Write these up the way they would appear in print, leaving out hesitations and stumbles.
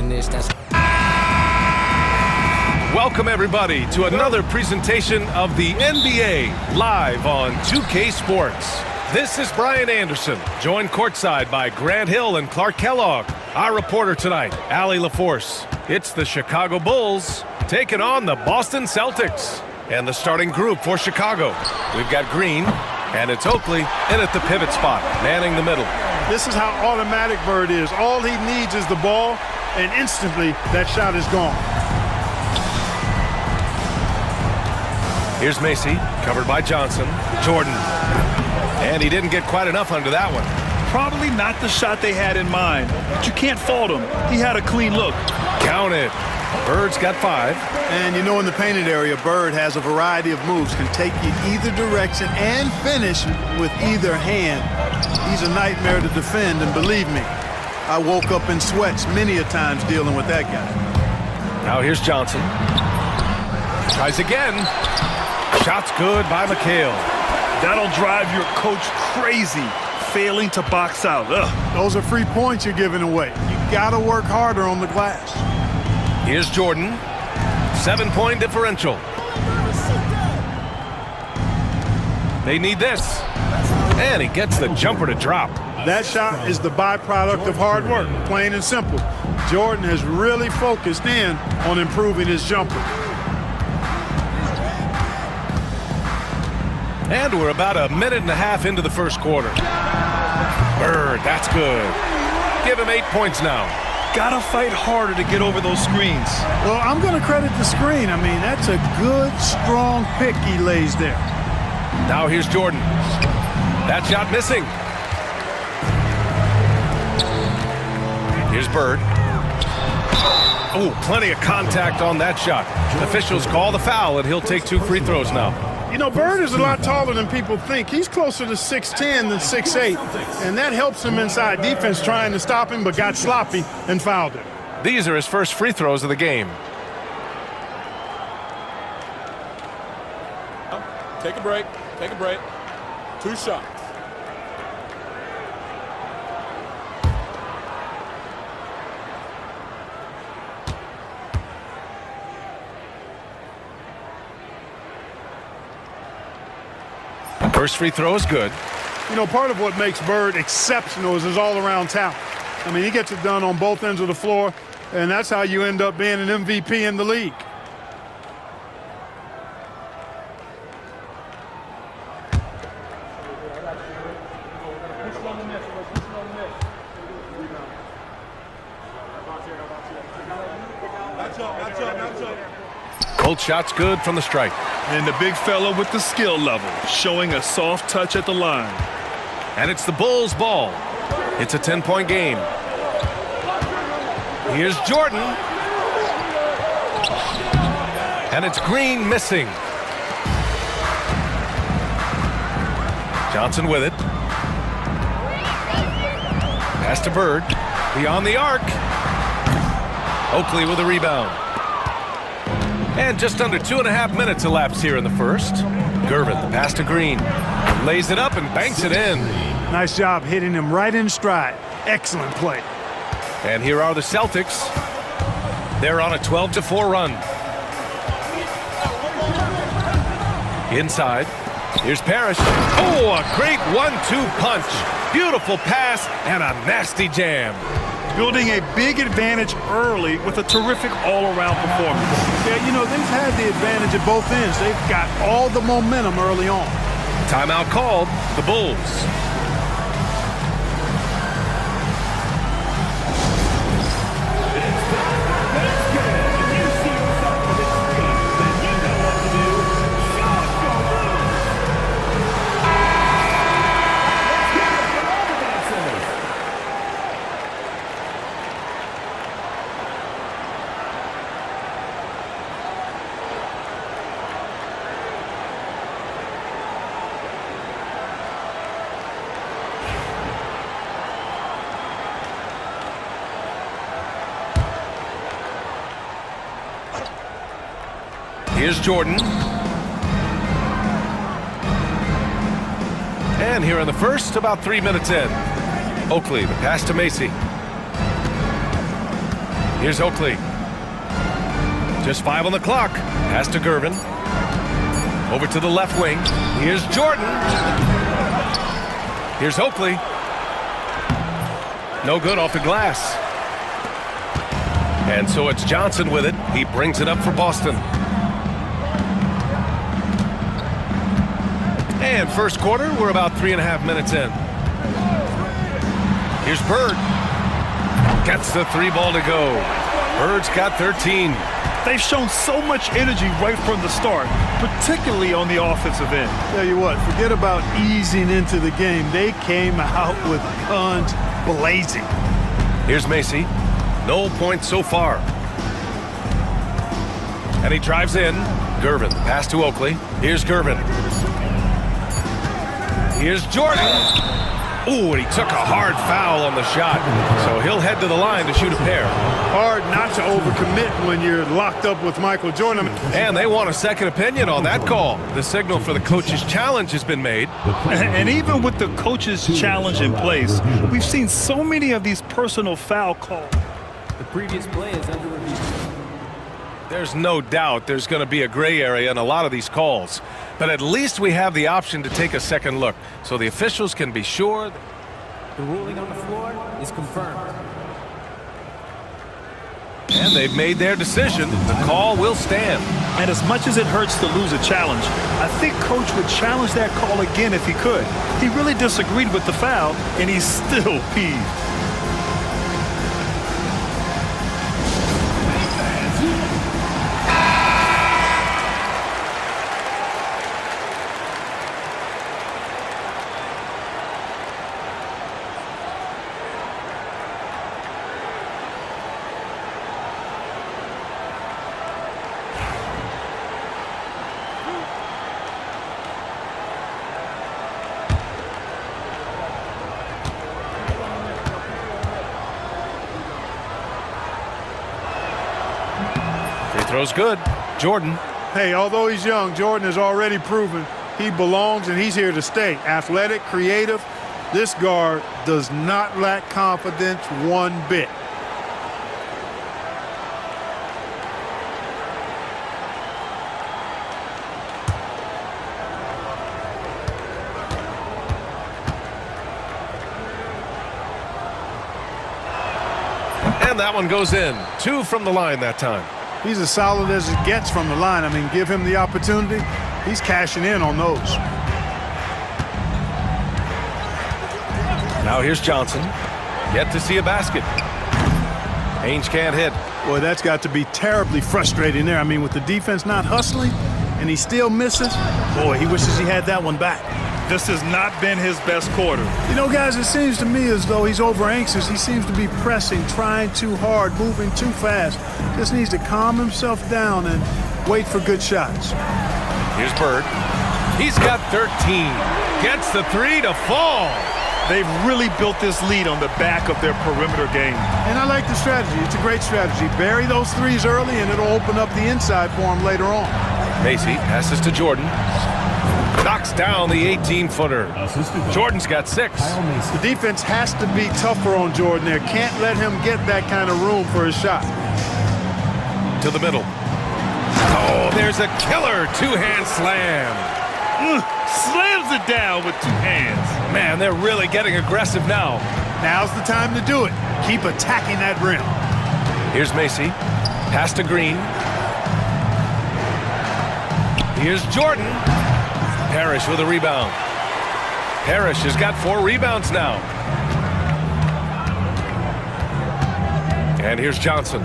finish. That's Welcome, everybody, to another presentation of the NBA live on 2K Sports. This is Brian Anderson, joined courtside by Grant Hill and Clark Kellogg. Our reporter tonight, Allie LaForce. It's the Chicago Bulls taking on the Boston Celtics. And the starting group for Chicago. We've got Green, and it's Oakley in at the pivot spot, manning the middle. This is how automatic Bird is. All he needs is the ball, and instantly that shot is gone. Here's Macy, covered by Johnson. Jordan. And he didn't get quite enough under that one. Probably not the shot they had in mind, but you can't fault him. He had a clean look. Count it. Bird's got 5. And you know, in the painted area, Bird has a variety of moves, can take you either direction and finish with either hand. He's a nightmare to defend, and believe me, I woke up in sweats many a times dealing with that guy. Now here's Johnson. Tries again. Shot's good by McHale. That'll drive your coach crazy, failing to box out. Ugh. Those are free points you're giving away. You got to work harder on the glass. Here's Jordan. 7-point differential. They need this. And he gets the jumper to drop. That shot is the byproduct of hard work, plain and simple. Jordan has really focused in on improving his jumper. And we're about a minute and a half into the first quarter. Bird, that's good. Give him 8 points now. Gotta fight harder to get over those screens. Well, I'm going to credit the screen. I mean, that's a good, strong pick he lays there. Now here's Jordan. That shot missing. Here's Bird. Oh, plenty of contact on that shot. Officials call the foul, and he'll take 2 free throws now. You know, Bird is a lot taller than people think. He's closer to 6'10" than 6'8", and that helps him inside defense trying to stop him, but got sloppy and fouled him. These are his first free throws of the game. Take a break. Take a break. 2 shots. First free throw is good. You know, part of what makes Bird exceptional is his all-around talent. I mean, he gets it done on both ends of the floor, and that's how you end up being an MVP in the league. Both shots good from the stripe. And the big fella with the skill level, showing a soft touch at the line. And it's the Bulls' ball. It's a 10-point game. Here's Jordan. And it's Green missing. Johnson with it. Pass to Bird. Beyond the arc. Oakley with a rebound. And just under 2.5 minutes elapsed here in the first. Gervin, the pass to Green. Lays it up and banks it in. Nice job hitting him right in stride. Excellent play. And here are the Celtics. They're on a 12-4 run. Inside. Here's Parrish. Oh, a great 1-2 punch. Beautiful pass and a nasty jam. Building a big advantage early with a terrific all-around performance. Yeah, you know, they've had the advantage at both ends. They've got all the momentum early on. Timeout called. The Bulls. Here's Jordan. And here in the first, about 3 minutes in. Oakley, the pass to Macy. Here's Oakley. Just 5 on the clock. Pass to Gervin. Over to the left wing. Here's Jordan. Here's Oakley. No good off the glass. And so it's Johnson with it. He brings it up for Boston. And first quarter, we're about 3.5 minutes in. Here's Bird. Gets the 3 ball to go. Bird's got 13. They've shown so much energy right from the start, particularly on the offensive end. Tell you what, forget about easing into the game. They came out with guns blazing. Here's Macy. No points so far. And he drives in. Gervin. Pass to Oakley. Here's Gervin. Here's Jordan. Ooh, and he took a hard foul on the shot. So he'll head to the line to shoot a pair. Hard not to overcommit when you're locked up with Michael Jordan. And they want a second opinion on that call. The signal for the coach's challenge has been made. And even with the coach's challenge in place, we've seen so many of these personal foul calls. The previous play is under review. There's no doubt there's going to be a gray area in a lot of these calls. But at least we have the option to take a second look, so the officials can be sure. The ruling on the floor is confirmed. And they've made their decision. The call will stand. And as much as it hurts to lose a challenge, I think Coach would challenge that call again if he could. He really disagreed with the foul, and he's still peeved. Throws good. Jordan. Hey, although he's young, Jordan has already proven he belongs and he's here to stay. Athletic, creative. This guard does not lack confidence one bit. And that one goes in. 2 from the line that time. He's as solid as it gets from the line. I mean, give him the opportunity. He's cashing in on those. Now here's Johnson. Yet to see a basket. Ainge can't hit. Boy, that's got to be terribly frustrating there. I mean, with the defense not hustling and he still misses, boy, he wishes he had that one back. This has not been his best quarter. You know, guys, it seems to me as though he's over anxious. He seems to be pressing, trying too hard, moving too fast. Just needs to calm himself down and wait for good shots. Here's Bird. He's got 13. Gets the 3 to fall. They've really built this lead on the back of their perimeter game. And I like the strategy. It's a great strategy. Bury those threes early, and it'll open up the inside for him later on. Macy passes to Jordan. Knocks down the 18-footer. Jordan's got 6. The defense has to be tougher on Jordan there. Can't let him get that kind of room for his shot. To the middle. Oh, there's a killer 2-hand slam. Slams it down with 2 hands. Man, they're really getting aggressive now. Now's the time to do it. Keep attacking that rim. Here's Macy. Pass to Green. Here's Jordan. Parrish with a rebound. Parrish has got 4 rebounds now. And here's Johnson.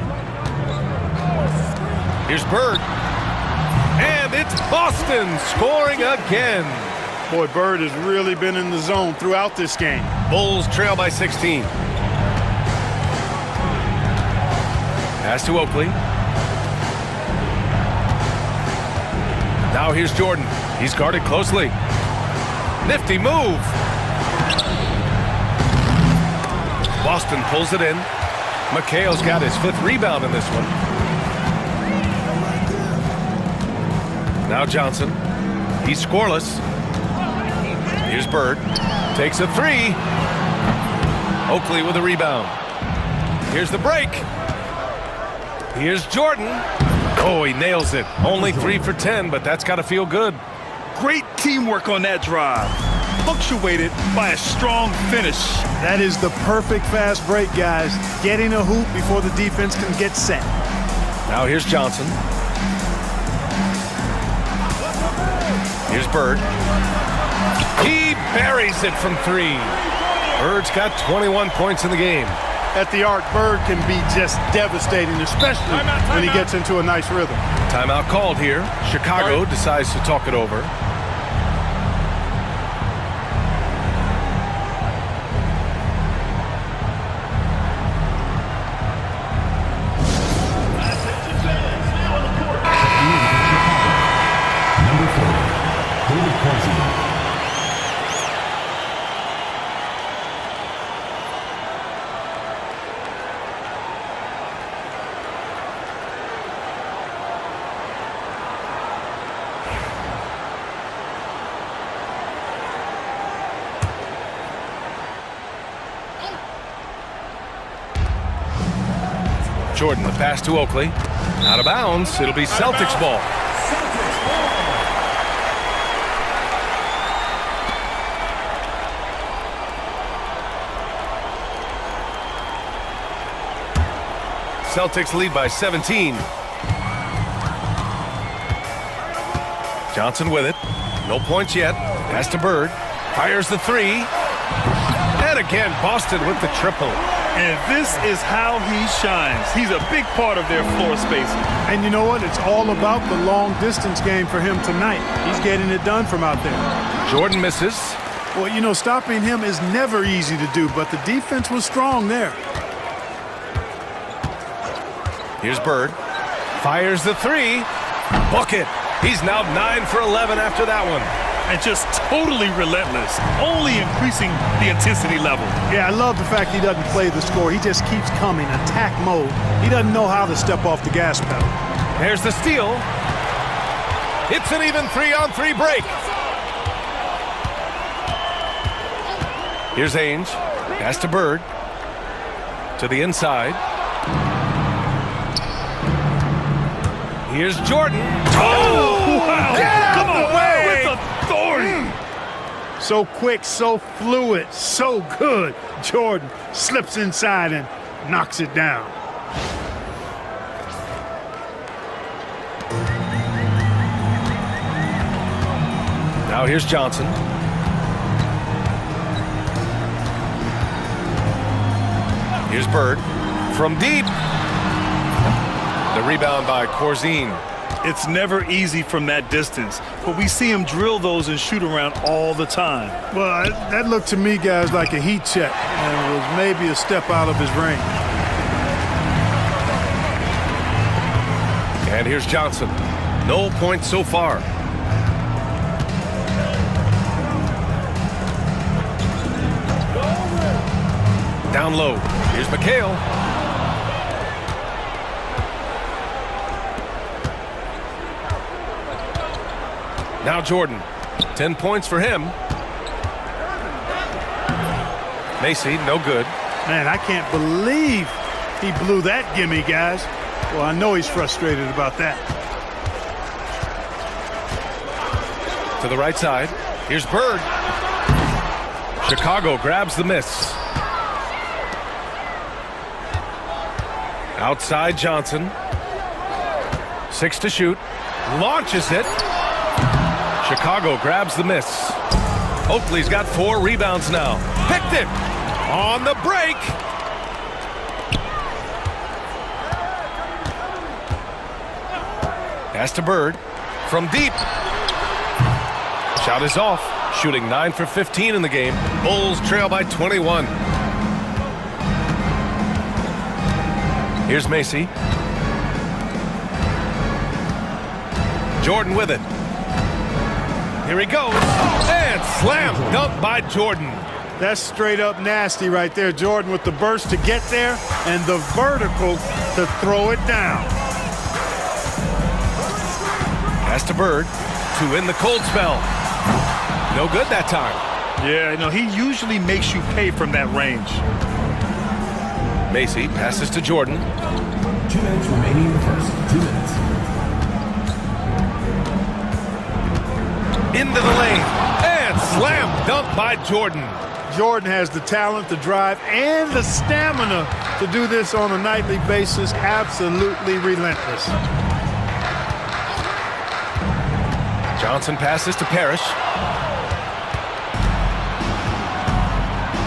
Here's Bird. And it's Boston scoring again. Boy, Bird has really been in the zone throughout this game. Bulls trail by 16. Pass to Oakley. Now here's Jordan. He's guarded closely. Nifty move. Boston pulls it in. McHale's got his 5th rebound in this one. Now Johnson. He's scoreless. Here's Bird. Takes a 3. Oakley with a rebound. Here's the break. Here's Jordan. Oh, he nails it. Only 3 for 10, but that's got to feel good. Great teamwork on that drive. Punctuated by a strong finish. That is the perfect fast break, guys. Getting a hoop before the defense can get set. Now here's Johnson. Here's Bird. He buries it from 3. Bird's got 21 points in the game. At the arc, Bird can be just devastating, especially when he gets into a nice rhythm. Timeout called here. Chicago decides to talk it over. Jordan, the pass to Oakley. Out of bounds. It'll be Celtics ball. Celtics lead by 17. Johnson with it. No points yet. Pass to Bird. Fires the 3. And again, Boston with the triple. And this is how he shines. He's a big part of their floor spacing. And you know what? It's all about the long distance game for him tonight. He's getting it done from out there. Jordan misses. Well, you know, stopping him is never easy to do, but the defense was strong there. Here's Bird. Fires the 3. Bucket. He's now 9 for 11 after that one. And just totally relentless, only increasing the intensity level. Yeah, I love the fact he doesn't play the score. He just keeps coming, attack mode. He doesn't know how to step off the gas pedal. There's the steal. It's an even 3-on-3 break. Here's Ainge. Pass to Bird. To the inside. Here's Jordan. Oh, wow. Get Come out on, the way. with authority. So quick, so fluid, so good. Jordan slips inside and knocks it down. Now here's Johnson. Here's Bird. From deep. The rebound by Corzine. It's never easy from that distance, but we see him drill those and shoot around all the time. Well, that looked to me, guys, like a heat check, and was maybe a step out of his range. And here's Johnson. No points so far. Down low. Here's McHale. Now Jordan. 10 points for him. Macy, no good. Man, I can't believe he blew that gimme, guys. Well, I know he's frustrated about that. To the right side. Here's Bird. Chicago grabs the miss. Outside Johnson. 6 to shoot. Launches it. Chicago grabs the miss. Oakley's got 4 rebounds now. Picked it. On the break. Pass to Bird. From deep. Shot is off. Shooting 9 for 15 in the game. Bulls trail by 21. Here's Macy. Jordan with it. Here he goes. And slam dunk by Jordan. That's straight up nasty right there. Jordan with the burst to get there and the vertical to throw it down. Pass to Bird to end the cold spell. No good that time. Yeah, you know, he usually makes you pay from that range. Macy passes to Jordan. 2 minutes remaining in the first. 2 minutes. Into the lane. And slam dunk by Jordan. Jordan has the talent, the drive, and the stamina to do this on a nightly basis. Absolutely relentless. Johnson passes to Parrish.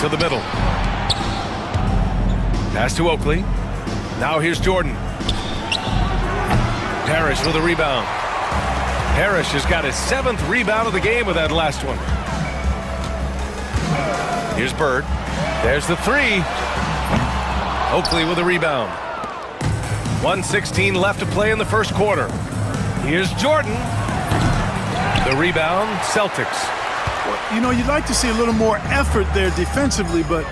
To the middle. Pass to Oakley. Now here's Jordan. Parrish with a rebound. Parrish has got his 7th rebound of the game with that last one. Here's Bird. There's the 3. Oakley with a rebound. 1:16 left to play in the first quarter. Here's Jordan. The rebound, Celtics. You know, you'd like to see a little more effort there defensively, but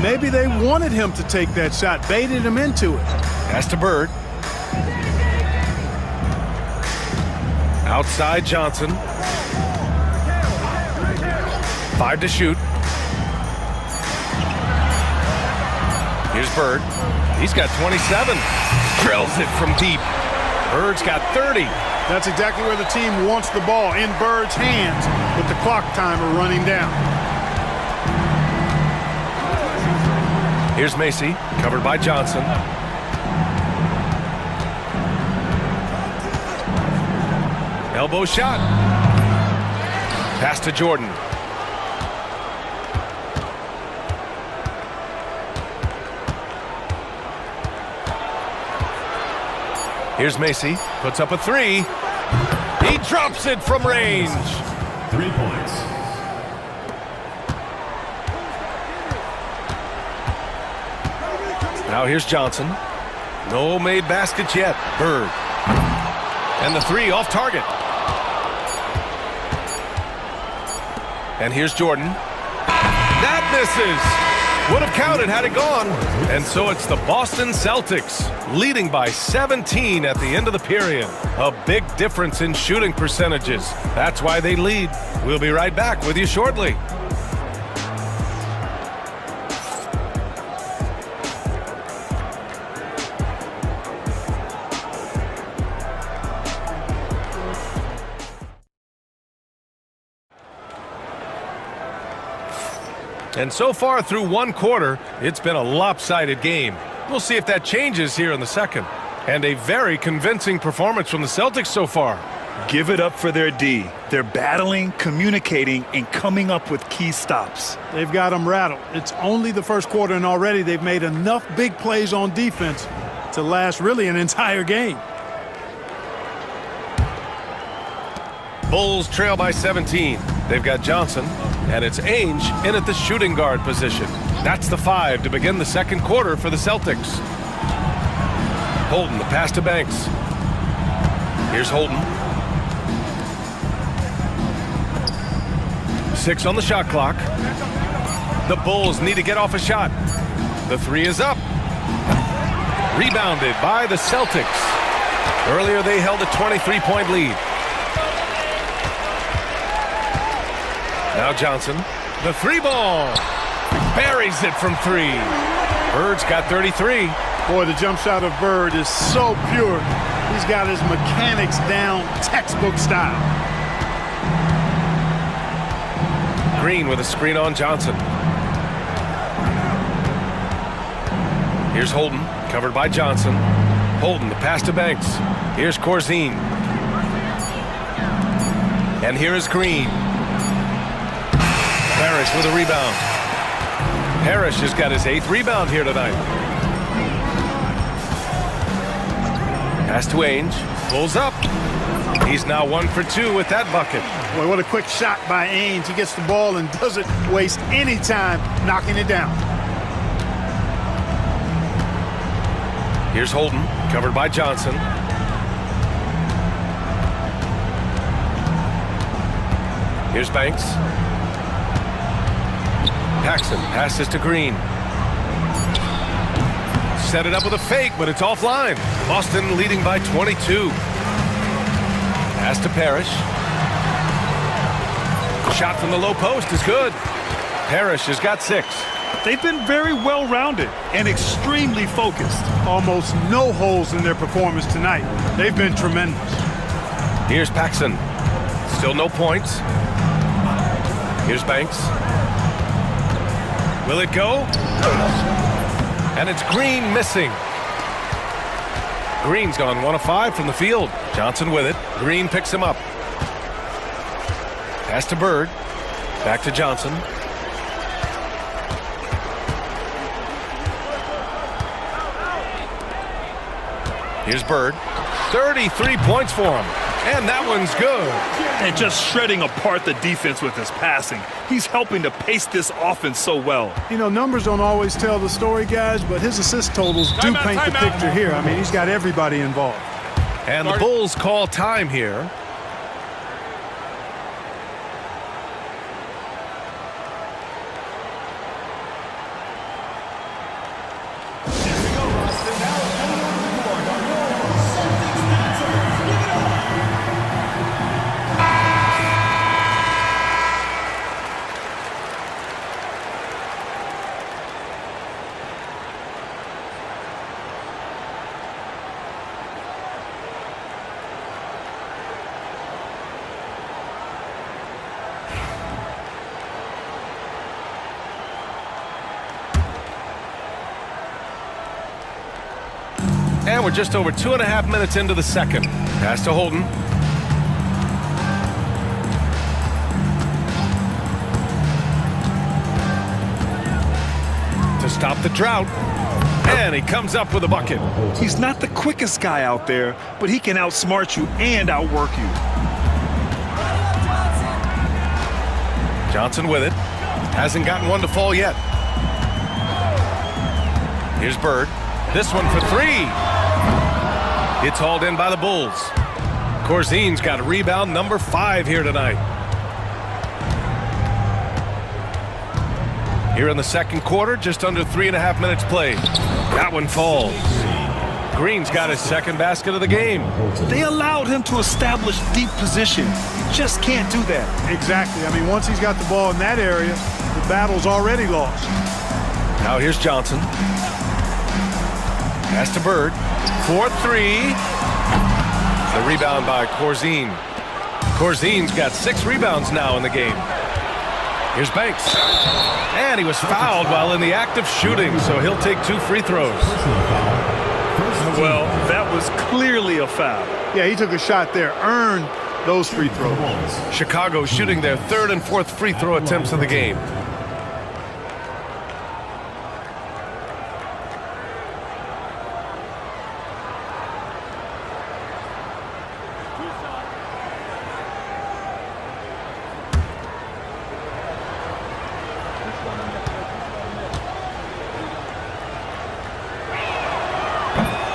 maybe they wanted him to take that shot, baited him into it. Pass to Bird. Outside Johnson. 5 to shoot. Here's Bird. He's got 27. Drills it from deep. Bird's got 30. That's exactly where the team wants the ball, in Bird's hands, with the clock timer running down. Here's Macy, covered by Johnson. Elbow shot. Pass to Jordan. Here's Macy, puts up a 3. He drops it from range. 3 points. Now here's Johnson. No made baskets yet. Bird. And the 3 off target. And here's Jordan. That misses. Would have counted had it gone. And so it's the Boston Celtics leading by 17 at the end of the period. A big difference in shooting percentages. That's why they lead. We'll be right back with you shortly. And so far through one quarter, it's been a lopsided game. We'll see if that changes here in the second. And a very convincing performance from the Celtics so far. Give it up for their D. They're battling, communicating, and coming up with key stops. They've got them rattled. It's only the first quarter, and already they've made enough big plays on defense to last really an entire game. Bulls trail by 17. They've got Johnson, and it's Ainge in at the shooting guard position. That's the 5 to begin the second quarter for the Celtics. Holden, the pass to Banks. Here's Holden. 6 on the shot clock. The Bulls need to get off a shot. The 3 is up. Rebounded by the Celtics. Earlier they held a 23-point lead. Now Johnson, the 3 ball. Buries it from 3. Bird's got 33. Boy, the jump shot of Bird is so pure. He's got his mechanics down, textbook style. Green with a screen on Johnson. Here's Holden, covered by Johnson. Holden, the pass to Banks. Here's Corzine. And here is Green. Parrish with a rebound. Parrish has got his 8th rebound here tonight. Pass to Ainge. Pulls up. He's now 1 for 2 with that bucket. Boy, what a quick shot by Ainge. He gets the ball and doesn't waste any time knocking it down. Here's Holden, covered by Johnson. Here's Banks. Paxson passes to Green. Set it up with a fake, but it's offline. Boston leading by 22. Pass to Parrish. Shot from the low post is good. Parrish has got 6. They've been very well-rounded and extremely focused. Almost no holes in their performance tonight. They've been tremendous. Here's Paxson. Still no points. Here's Banks. Will it go? And it's Green missing. Green's gone 1 of 5 from the field. Johnson with it. Green picks him up. Pass to Bird. Back to Johnson. Here's Bird. 33 points for him. And that one's good. And just shredding apart the defense with his passing. He's helping to pace this offense so well. You know, numbers don't always tell the story, guys, but his assist totals do paint the picture here. I mean, he's got everybody involved. And the Bulls call time here. And we're just over 2.5 minutes into the second. Pass to Holden. To stop the drought. And he comes up with a bucket. He's not the quickest guy out there, but he can outsmart you and outwork you. Johnson with it. Hasn't gotten one to fall yet. Here's Bird. This one for 3. It's hauled in by the Bulls. Corzine's got rebound number 5 here tonight. Here in the second quarter, just under 3.5 minutes played. That one falls. Green's got his second basket of the game. They allowed him to establish deep position. You just can't do that. Exactly. I mean, once he's got the ball in that area, the battle's already lost. Now here's Johnson. Pass to Bird. 4-3. The rebound by Corzine. Corzine's got 6 rebounds now in the game. Here's Banks. And he was fouled while in the act of shooting, so he'll take 2 free throws. Well, that was clearly a foul. Yeah, he took a shot there, earned those free throws. Chicago shooting their 3rd and 4th free throw attempts of the game.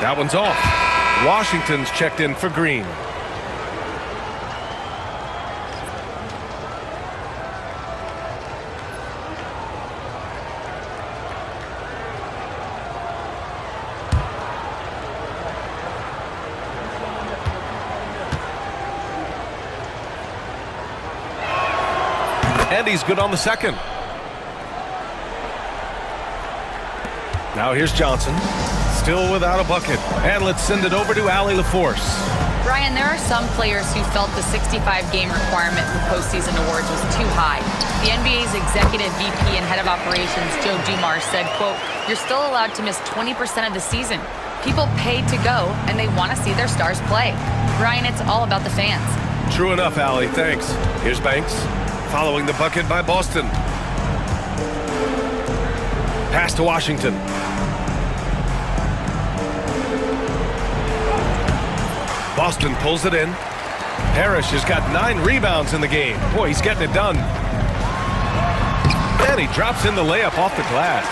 That one's off. Washington's checked in for Green. And he's good on the second. Now here's Johnson. Still without a bucket. And let's send it over to Allie LaForce. Brian, there are some players who felt the 65-game requirement for postseason awards was too high. The NBA's executive VP and head of operations, Joe Dumars, said, quote, "You're still allowed to miss 20% of the season. People paid to go, and they want to see their stars play." Brian, it's all about the fans. True enough, Allie. Thanks. Here's Banks. Following the bucket by Boston. Pass to Washington. Boston pulls it in. Parrish has got 9 rebounds in the game. Boy, he's getting it done. And he drops in the layup off the glass.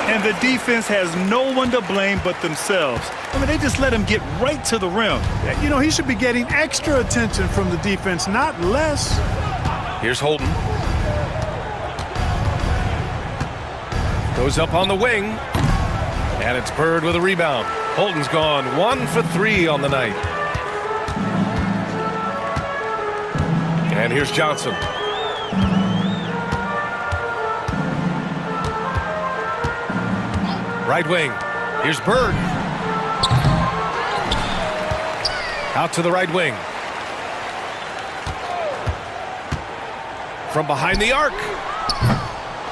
And the defense has no one to blame but themselves. I mean, they just let him get right to the rim. You know, he should be getting extra attention from the defense, not less. Here's Holden. Goes up on the wing. And it's Bird with a rebound. Holden's gone 1 for 3 on the night. And here's Johnson. Right wing. Here's Bird. Out to the right wing. From behind the arc.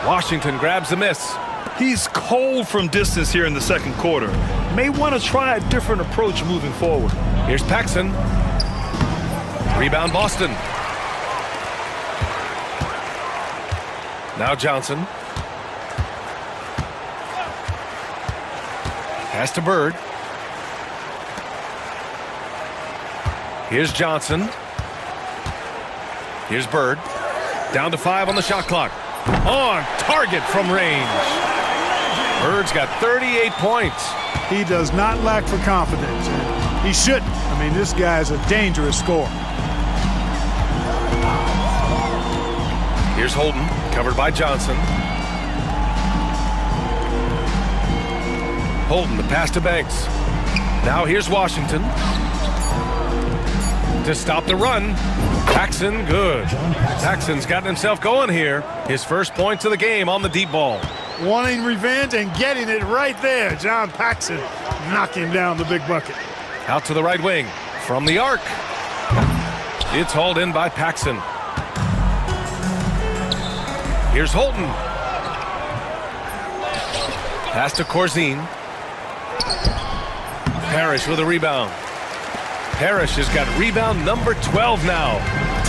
Washington grabs the miss. He's cold from distance here in the second quarter. May want to try a different approach moving forward. Here's Paxson. Rebound Boston. Now Johnson. Pass to Bird. Here's Johnson. Here's Bird. Down to 5 on the shot clock. On target from range. Bird's got 38 points. He does not lack for confidence. He shouldn't. I mean, this guy's a dangerous scorer. Here's Holden, covered by Johnson. Holden, the pass to Banks. Now here's Washington. To stop the run. Paxson, good. Paxson's gotten himself going here. His first points of the game on the deep ball. Wanting revenge and getting it right there. John Paxson knocking down the big bucket. Out to the right wing. From the arc. It's hauled in by Paxson. Here's Holden. Pass to Corzine. Parrish with a rebound. Parrish has got rebound number 12 now.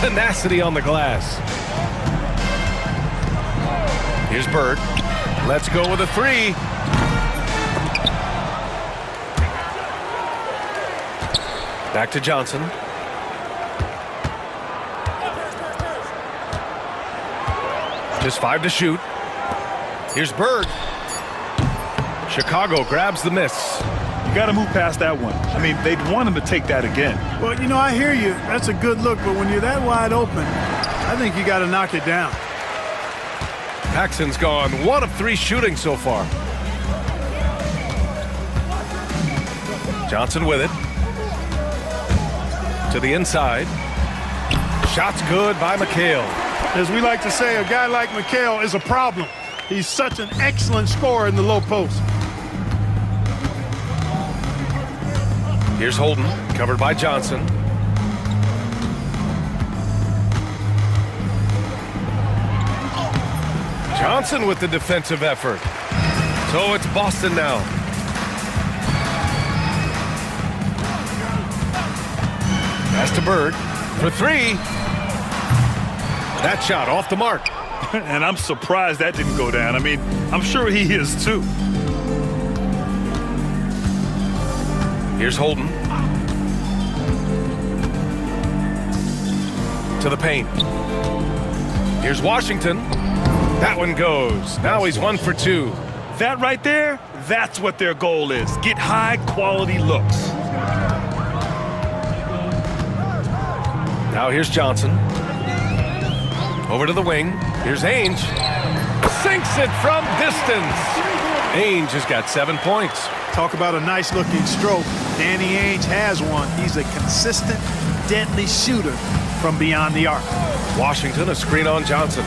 Tenacity on the glass. Here's Bird. Let's go with a 3. Back to Johnson. Just 5 to shoot. Here's Bird. Chicago grabs the miss. You got to move past that one. I mean, they'd want him to take that again. Well, you know, I hear you. That's a good look, but when you're that wide open, I think you got to knock it down. Paxson's gone 1 of 3 shooting so far. Johnson with it. To the inside. Shot's good by McHale. As we like to say, a guy like McHale is a problem. He's such an excellent scorer in the low post. Here's Holden, covered by Johnson. Johnson with the defensive effort. So it's Boston now. Pass to Bird for 3. That shot off the mark. And I'm surprised that didn't go down. I mean, I'm sure he is too. Here's Holden. To the paint. Here's Washington. That one goes. Now he's 1 for 2. That right there, that's what their goal is. Get high quality looks. Now here's Johnson. Over to the wing. Here's Ainge. Sinks it from distance. Ainge has got 7 points. Talk about a nice-looking stroke. Danny Ainge has one. He's a consistent, deadly shooter from beyond the arc. Washington, a screen on Johnson.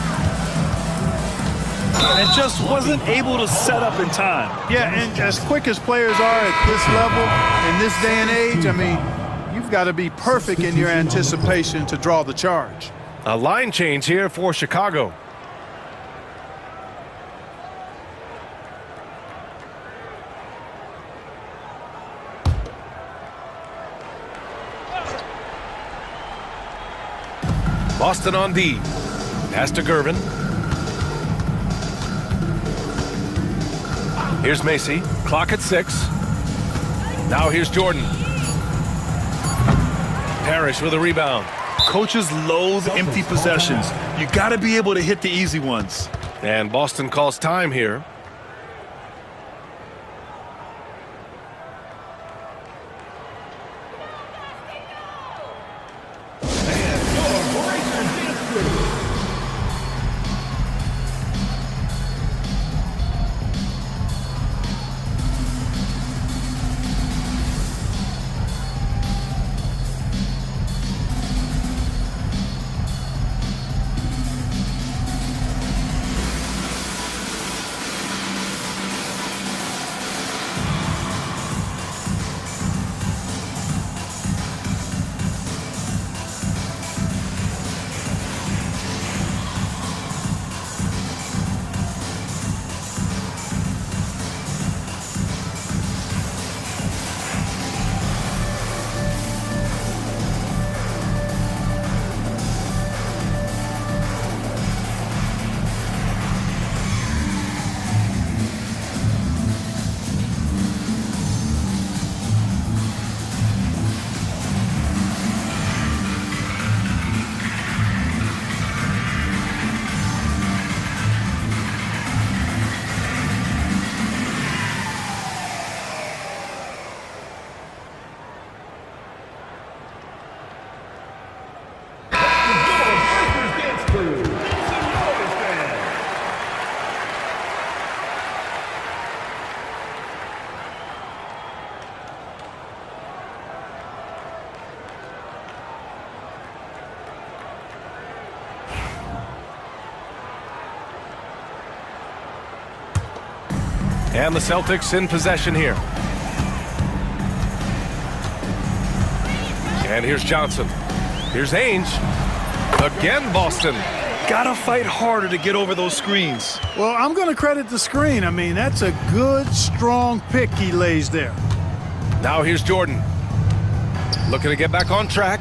And just wasn't able to set up in time. Yeah, and as quick as players are at this level, in this day and age, I mean, you've got to be perfect in your anticipation to draw the charge. A line change here for Chicago. Boston on D. Pass to Gervin. Here's Macy. Clock at 6. Now here's Jordan. Parrish with a rebound. Coaches loathe empty possessions. You got to be able to hit the easy ones. And Boston calls time here. And the Celtics in possession here. And here's Johnson. Here's Ainge. Again, Boston. Gotta fight harder to get over those screens. Well, I'm going to credit the screen. I mean, that's a good, strong pick he lays there. Now here's Jordan. Looking to get back on track.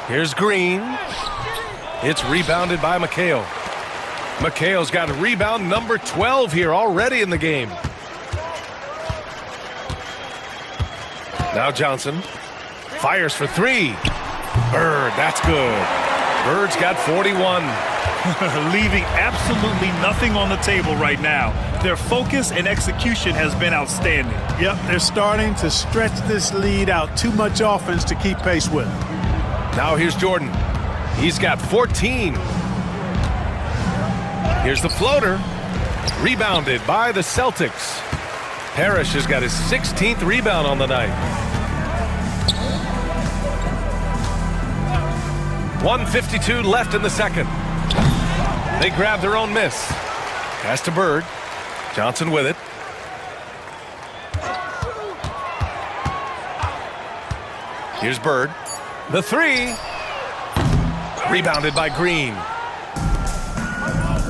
Here's Green. It's rebounded by McHale. McHale's got rebound number 12 here already in the game. Now Johnson fires for three. Bird, that's good. Bird's got 41. Leaving absolutely nothing on the table right now. Their focus and execution has been outstanding. Yep, they're starting to stretch this lead out. Too much offense to keep pace with. Now here's Jordan. He's got 14. Here's the floater. Rebounded by the Celtics. Parrish has got his 16th rebound on the night. 1:52 left in the second. They grab their own miss. Pass to Bird. Johnson with it. Here's Bird. The three. Rebounded by Green.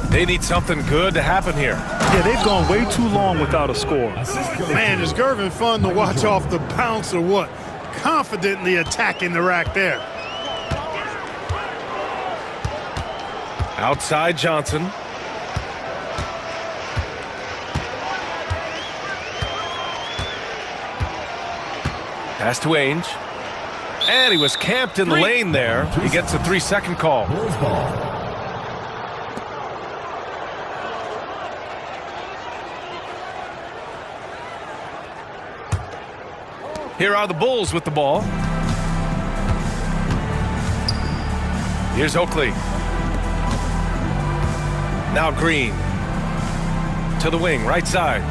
They need something good to happen here. Yeah, they've gone way too long without a score. Man, is Gervin fun to watch off the bounce or what? Confidently attacking the rack there. Outside Johnson. Pass to Ainge. And he was camped in the lane there. He gets a 3-second call. Bulls ball. Here are the Bulls with the ball. Here's Oakley. Now Green. To the wing, right side.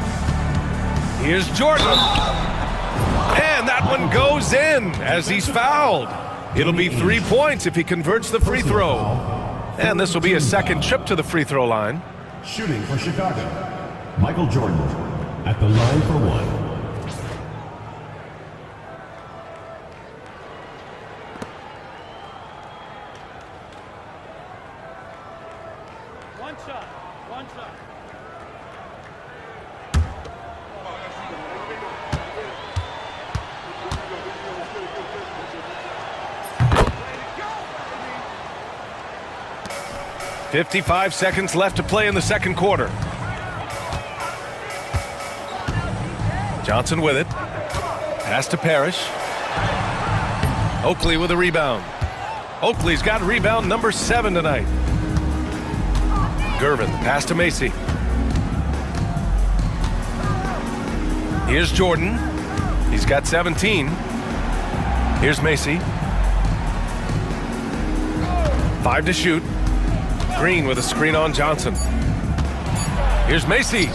Here's Jordan. And that one goes in as he's fouled. It'll be 3 points if he converts the free throw. And this will be a second trip to the free throw line. Shooting for Chicago, Michael Jordan at the line for one. One shot. 55 seconds left to play in the second quarter. Johnson with it. Pass to Parrish. Oakley with a rebound. Oakley's got rebound number 7 tonight. Gervin, pass to Macy. Here's Jordan. He's got 17. Here's Macy. 5 to shoot. Green with a screen on Johnson. Here's Macy.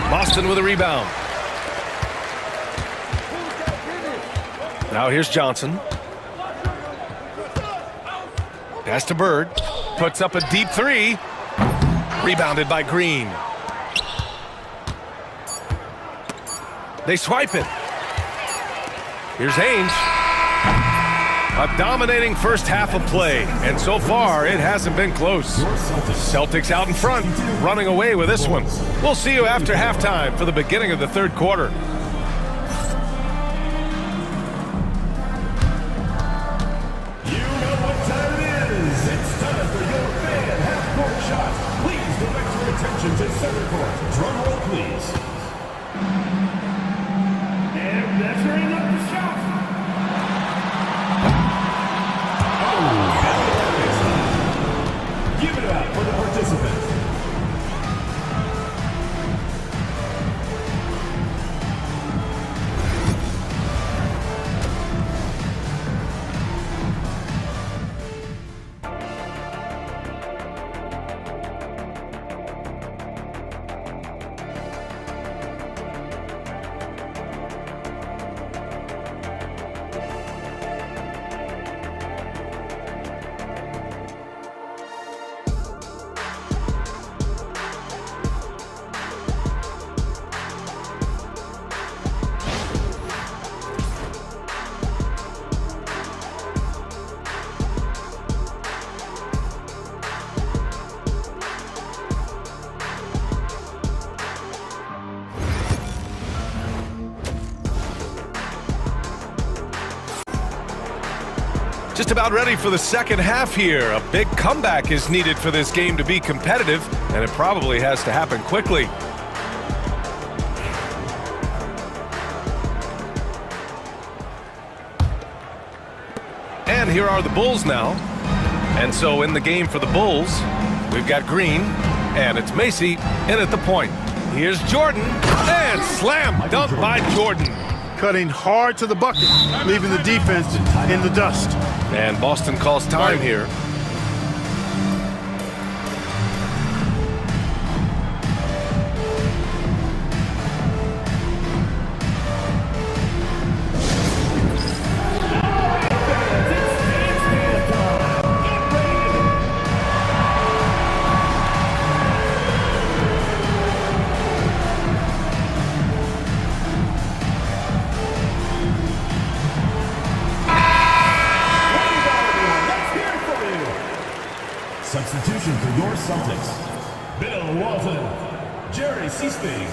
Boston with a rebound. Now here's Johnson. Pass to Bird. Puts up a deep 3. Rebounded by Green. They swipe it. Here's Ainge. A dominating first half of play, and so far it hasn't been close. Celtics out in front, running away with this one. We'll see you after halftime for the beginning of the third quarter. You know what time it is. It's time for your fan half-court shot. Please direct your attention to center court. Drum roll, please. And that's bringing up the shot. Give it up for the participant. Just about ready for the second half here. A big comeback is needed for this game to be competitive, and it probably has to happen quickly. And here are the Bulls now. And so in the game for the Bulls, we've got Green, and it's Macy in at the point. Here's Jordan, and slam dunk by Jordan. Cutting hard to the bucket, leaving the defense in the dust. And Boston calls time here. Substitution for your Celtics. Bill Walton, Jerry Seasting.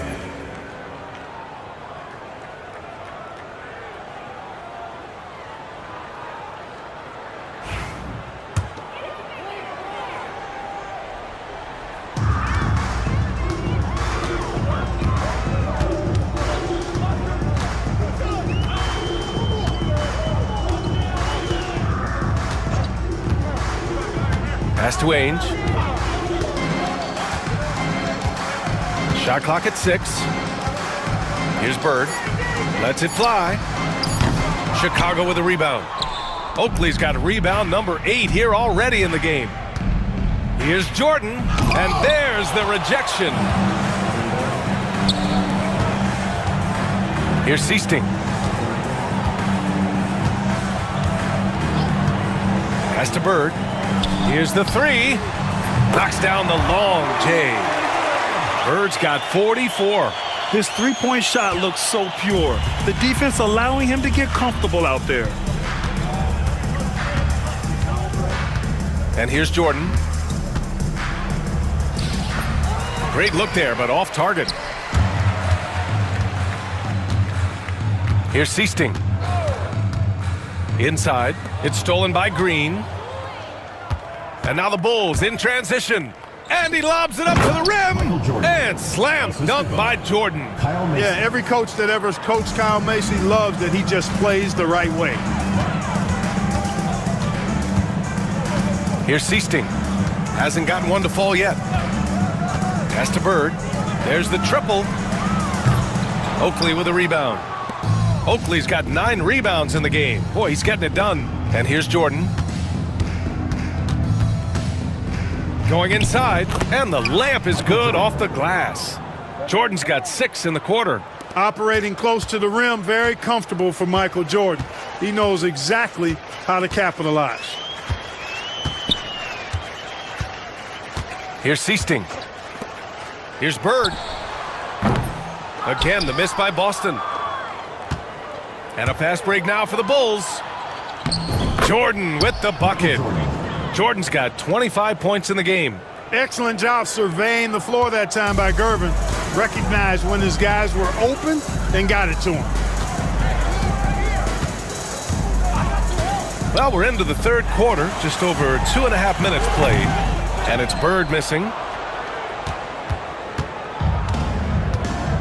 Pass to Ainge. Shot clock at 6. Here's Bird. Lets it fly. Chicago with a rebound. Oakley's got rebound number 8 here already in the game. Here's Jordan, and there's the rejection. Here's Seasting. Pass to Bird. Here's the 3. Knocks down the long J. Bird's got 44. His three-point shot looks so pure. The defense allowing him to get comfortable out there. And here's Jordan. Great look there, but off target. Here's Seasting. Inside. It's stolen by Green. And now the Bulls in transition. And he lobs it up to the rim. And slam dunk by Jordan. Yeah, every coach that ever coached Kyle Macy loves that he just plays the right way. Here's Seasting. Hasn't gotten one to fall yet. Pass to Bird. There's the triple. Oakley with a rebound. Oakley's got 9 rebounds in the game. Boy, he's getting it done. And here's Jordan. Going inside, and the layup is good off the glass. Jordan's got 6 in the quarter. Operating close to the rim, very comfortable for Michael Jordan. He knows exactly how to capitalize. Here's Seasting. Here's Bird. Again, the miss by Boston. And a fast break now for the Bulls. Jordan with the bucket. Jordan's got 25 points in the game. Excellent job surveying the floor that time by Gervin. Recognized when his guys were open and got it to him. Well, we're into the third quarter, just over 2.5 minutes played. And it's Bird missing.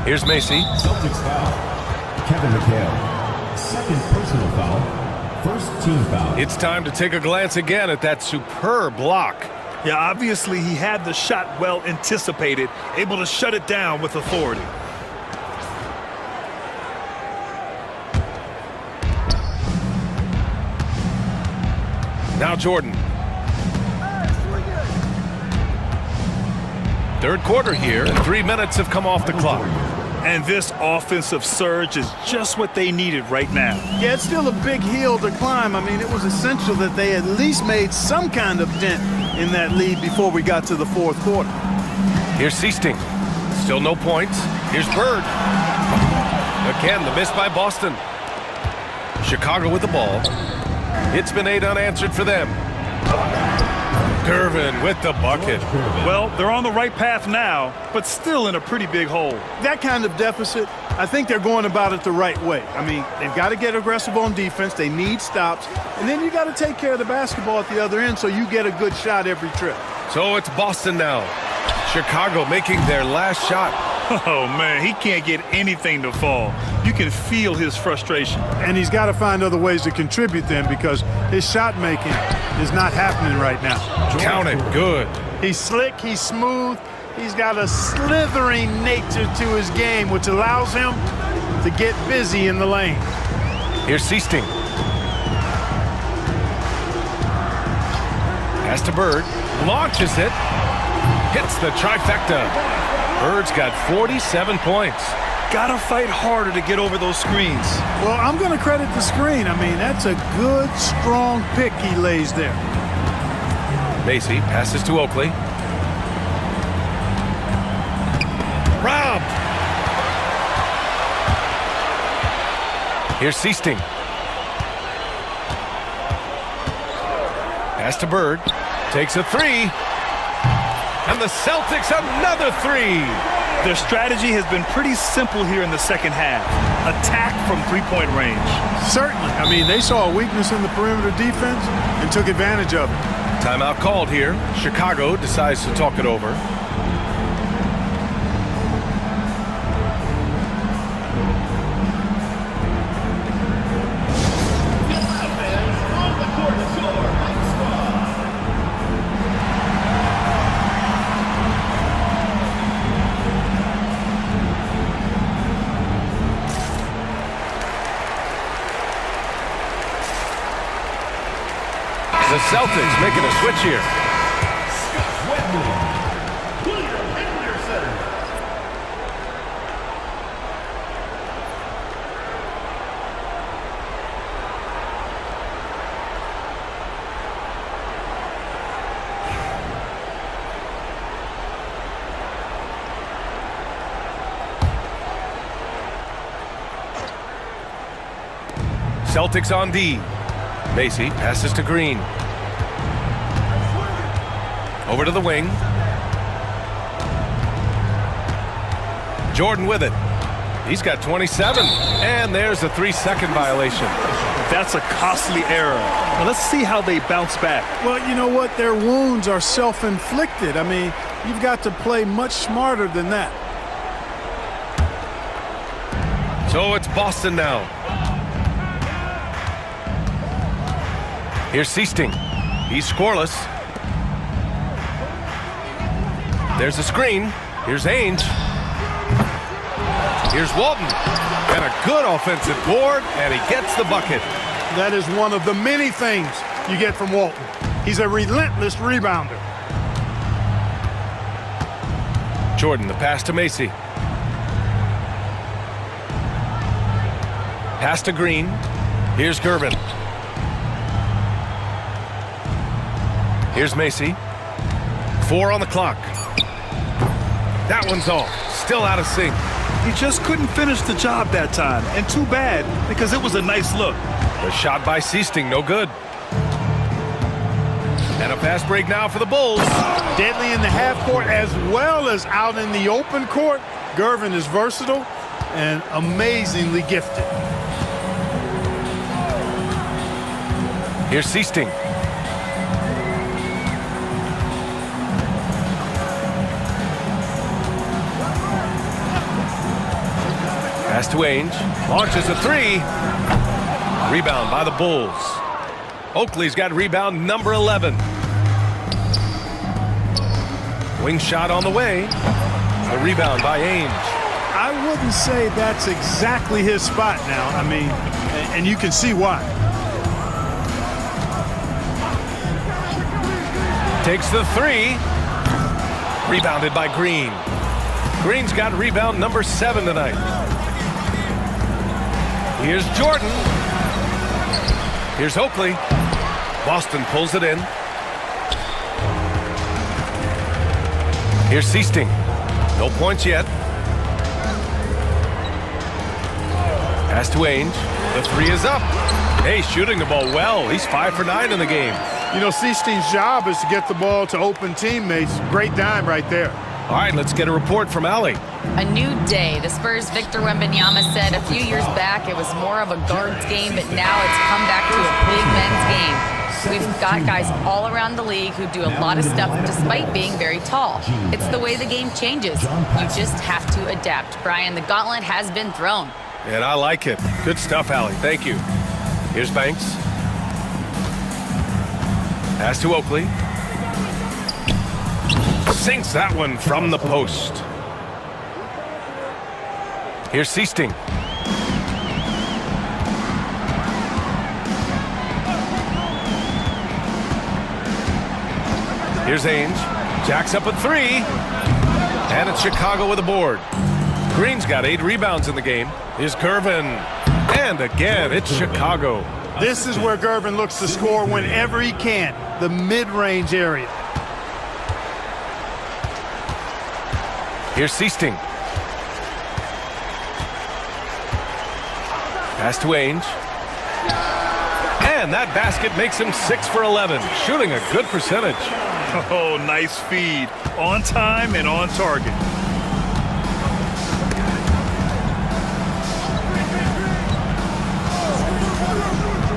Here's Macy. Celtics foul. Kevin McHale. Second personal foul. First team foul. It's time to take a glance again at that superb block. Yeah, obviously he had the shot well anticipated, able to shut it down with authority. Now Jordan. Third quarter here, and 3 minutes have come off the clock. And this offensive surge is just what they needed right now. Yeah, it's still a big hill to climb. I mean, it was essential that they at least made some kind of dent in that lead before we got to the fourth quarter. Here's Seasting. Still no points. Here's Bird. Again, the miss by Boston. Chicago with the ball. It's been 8 unanswered for them. Gervin with the bucket. Well, they're on the right path now, but still in a pretty big hole. That kind of deficit, I think they're going about it the right way. I mean, they've got to get aggressive on defense. They need stops. And then you got to take care of the basketball at the other end so you get a good shot every trip. So it's Boston now. Chicago making their last shot. Oh, man, he can't get anything to fall. You can feel his frustration. And he's got to find other ways to contribute then because his shot making is not happening right now. Count it. Good. He's slick. He's smooth. He's got a slithering nature to his game, which allows him to get busy in the lane. Here's Seasting. Pass to Bird. Launches it. Hits the trifecta. Bird's got 47 points. Gotta fight harder to get over those screens. Well, I'm going to credit the screen. I mean, that's a good, strong pick he lays there. Macy passes to Oakley. Rob! Here's Seasting. Pass to Bird. Takes a three. And the Celtics another three. Their strategy has been pretty simple here in the second half. Attack from three-point range. Certainly. I mean, they saw a weakness in the perimeter defense and took advantage of it. Timeout called here. Chicago decides to talk it over. The Celtics making a switch here. Celtics on D. Macy passes to Green. Over to the wing. Jordan with it. He's got 27. And there's a 3-second violation. That's a costly error. Now let's see how they bounce back. Well, you know what? Their wounds are self-inflicted. I mean, you've got to play much smarter than that. So it's Boston now. Here's Seasting. He's scoreless. There's a screen. Here's Ainge. Here's Walton. And a good offensive board, and he gets the bucket. That is one of the many things you get from Walton. He's a relentless rebounder. Jordan, the pass to Macy. Pass to Green. Here's Gervin. Here's Macy. 4 on the clock. That one's off. Still out of sync. He just couldn't finish the job that time. And too bad, because it was a nice look. The shot by Seasting, no good. And a fast break now for the Bulls. Deadly in the half court as well as out in the open court. Gervin is versatile and amazingly gifted. Here's Seasting. Pass to Ainge. Launches a three. Rebound by the Bulls. Oakley's got rebound number 11. Wing shot on the way. The rebound by Ainge. I wouldn't say that's exactly his spot now. I mean, and you can see why. Takes the three. Rebounded by Green. Green's got rebound number 7 tonight. Here's Jordan. Here's Oakley. Boston pulls it in. Here's Seasting. No points yet. Pass to Ainge. The three is up. Hey, shooting the ball well. He's 5 for 9 in the game. You know, Seastein's job is to get the ball to open teammates. Great dime right there. All right, let's get a report from Allie. A new day. The Spurs' Victor Wembanyama said a few years back it was more of a guards game, but now it's come back to a big men's game. We've got guys all around the league who do a lot of stuff despite being very tall. It's the way the game changes. You just have to adapt. Brian, the gauntlet has been thrown. And I like it. Good stuff, Allie. Thank you. Here's Banks. Pass to Oakley. Sinks that one from the post. Here's Seasting. Here's Ainge. Jacks up a three. And it's Chicago with a board. Green's got 8 rebounds in the game. Here's Gervin. And again, it's Chicago. This is where Gervin looks to score whenever he can, the mid-range area. Here's Seasting. Pass to Ainge. And that basket makes him 6 for 11, shooting a good percentage. Oh, nice feed. On time and on target.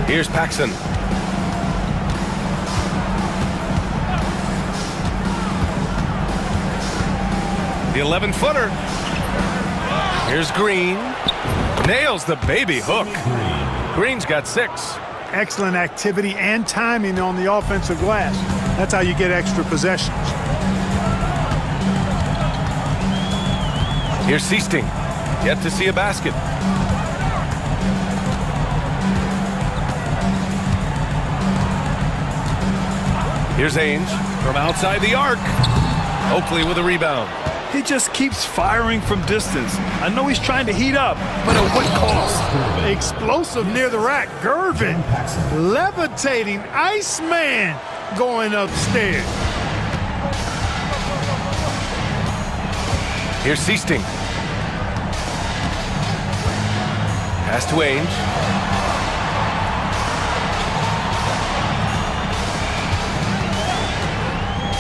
Here's Paxson. The 11-footer. Here's Green. Nails the baby hook. Green's got 6. Excellent activity and timing on the offensive glass. That's how you get extra possessions. Here's Seasting. Yet to see a basket. Here's Ainge from outside the arc. Oakley with a rebound. He just keeps firing from distance. I know he's trying to heat up, but at what cost? Explosive near the rack. Gervin levitating. Iceman going upstairs. Here's Seasting. Pass to Ainge.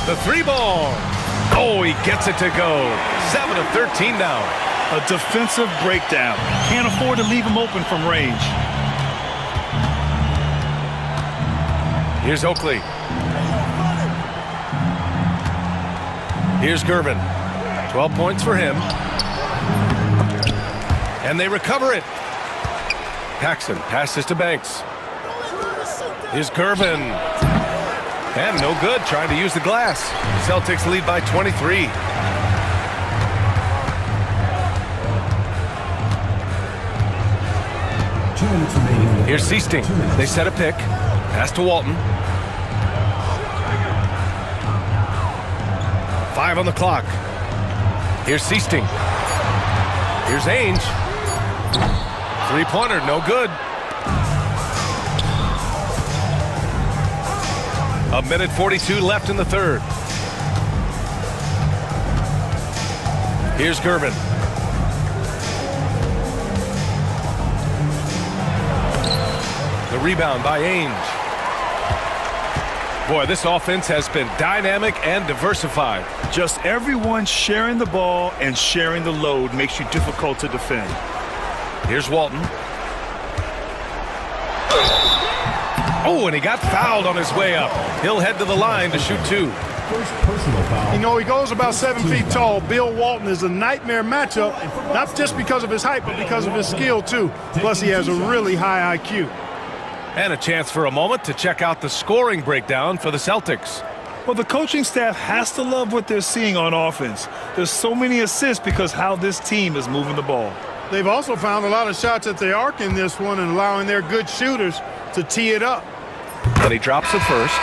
The 3-ball. Oh, he gets it to go. 7 of 13 now. A defensive breakdown. Can't afford to leave him open from range. Here's Oakley. Here's Gervin. 12 points for him. And they recover it. Paxson passes to Banks. Here's Gervin. And no good, trying to use the glass. Celtics lead by 23. Here's Seasting. They set a pick. Pass to Walton. 5 on the clock. Here's Seasting. Here's Ainge. 3-pointer, no good. A minute 42 left in the third. Here's Gervin. The rebound by Ainge. Boy, this offense has been dynamic and diversified. Just everyone sharing the ball and sharing the load makes you difficult to defend. Here's Walton. Oh, and he got fouled on his way up. He'll head to the line to shoot 2. First personal foul. You know, he goes about 7 feet tall. Bill Walton is a nightmare matchup, not just because of his height, but because of his skill, too. Plus, he has a really high IQ. And a chance for a moment to check out the scoring breakdown for the Celtics. Well, the coaching staff has to love what they're seeing on offense. There's so many assists because how this team is moving the ball. They've also found a lot of shots at the arc in this one and allowing their good shooters to tee it up. And he drops it first.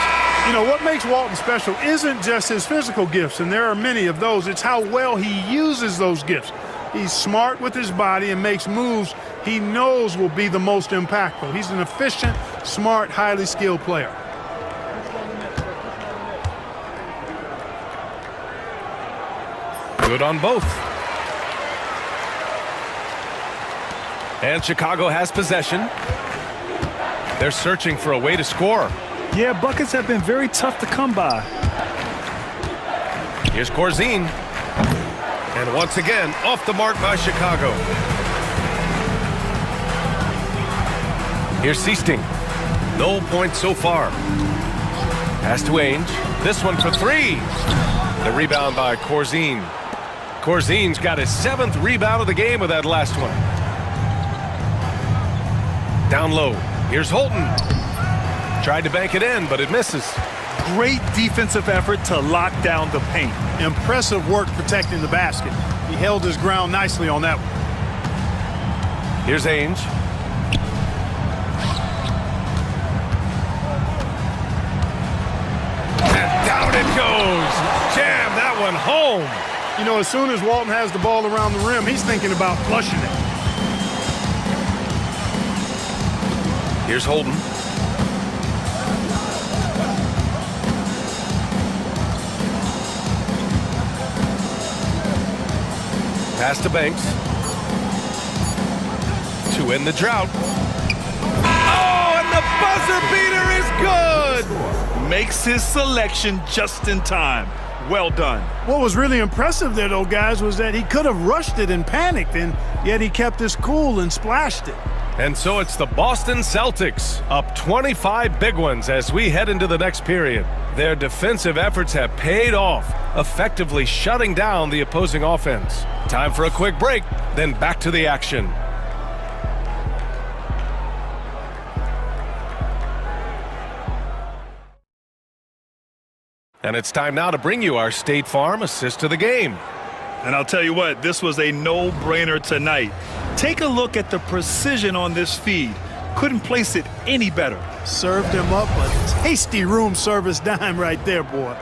You know, what makes Walton special isn't just his physical gifts, and there are many of those. It's how well he uses those gifts. He's smart with his body and makes moves he knows will be the most impactful. He's an efficient, smart, highly skilled player. Good on both. And Chicago has possession. They're searching for a way to score. Yeah, buckets have been very tough to come by. Here's Corzine. And once again, off the mark by Chicago. Here's Seasting. No points so far. Pass to Ainge. This one for three. The rebound by Corzine. Corzine's got his 7th rebound of the game with that last one. Down low. Here's Holton. Tried to bank it in, but it misses. Great defensive effort to lock down the paint. Impressive work protecting the basket. He held his ground nicely on that one. Here's Ainge. And down it goes. Jam that one home. You know, as soon as Walton has the ball around the rim, he's thinking about flushing it. Here's Holden. Pass to Banks. To end the drought. Oh, and the buzzer beater is good! Makes his selection just in time. Well done. What was really impressive there, though, guys, was that he could have rushed it and panicked, and yet he kept his cool and splashed it. And so it's the Boston Celtics, up 25 big ones as we head into the next period. Their defensive efforts have paid off, effectively shutting down the opposing offense. Time for a quick break, then back to the action. And it's time now to bring you our State Farm assist to the game. And I'll tell you what, this was a no-brainer tonight. Take a look at the precision on this feed. Couldn't place it any better. Served him up a tasty room service dime right there, boy.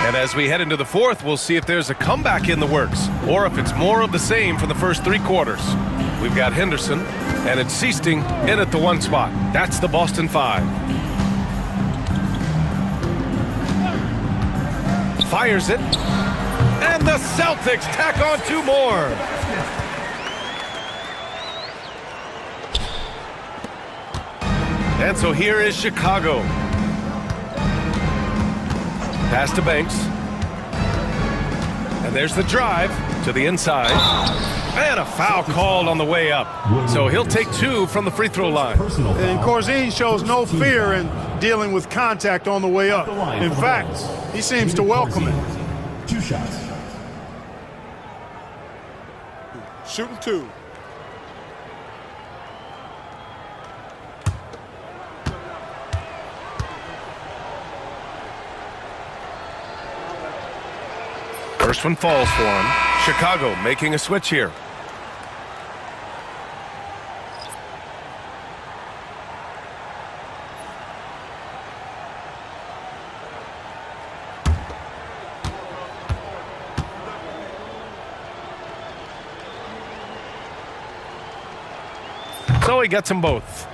And as we head into the fourth, we'll see if there's a comeback in the works or if it's more of the same for the first 3 quarters. We've got Henderson, and it's Seasting in at the 1 spot. That's the Boston 5. Fires it. And the Celtics tack on 2 more. And so here is Chicago. Pass to Banks. And there's the drive to the inside. And a foul called on the way up. So he'll take 2 from the free throw line. And Corzine shows no fear in dealing with contact on the way up. In fact, he seems to welcome it. 2 shots. Shooting 2. First one falls for him. Chicago making a switch here. So he gets them both.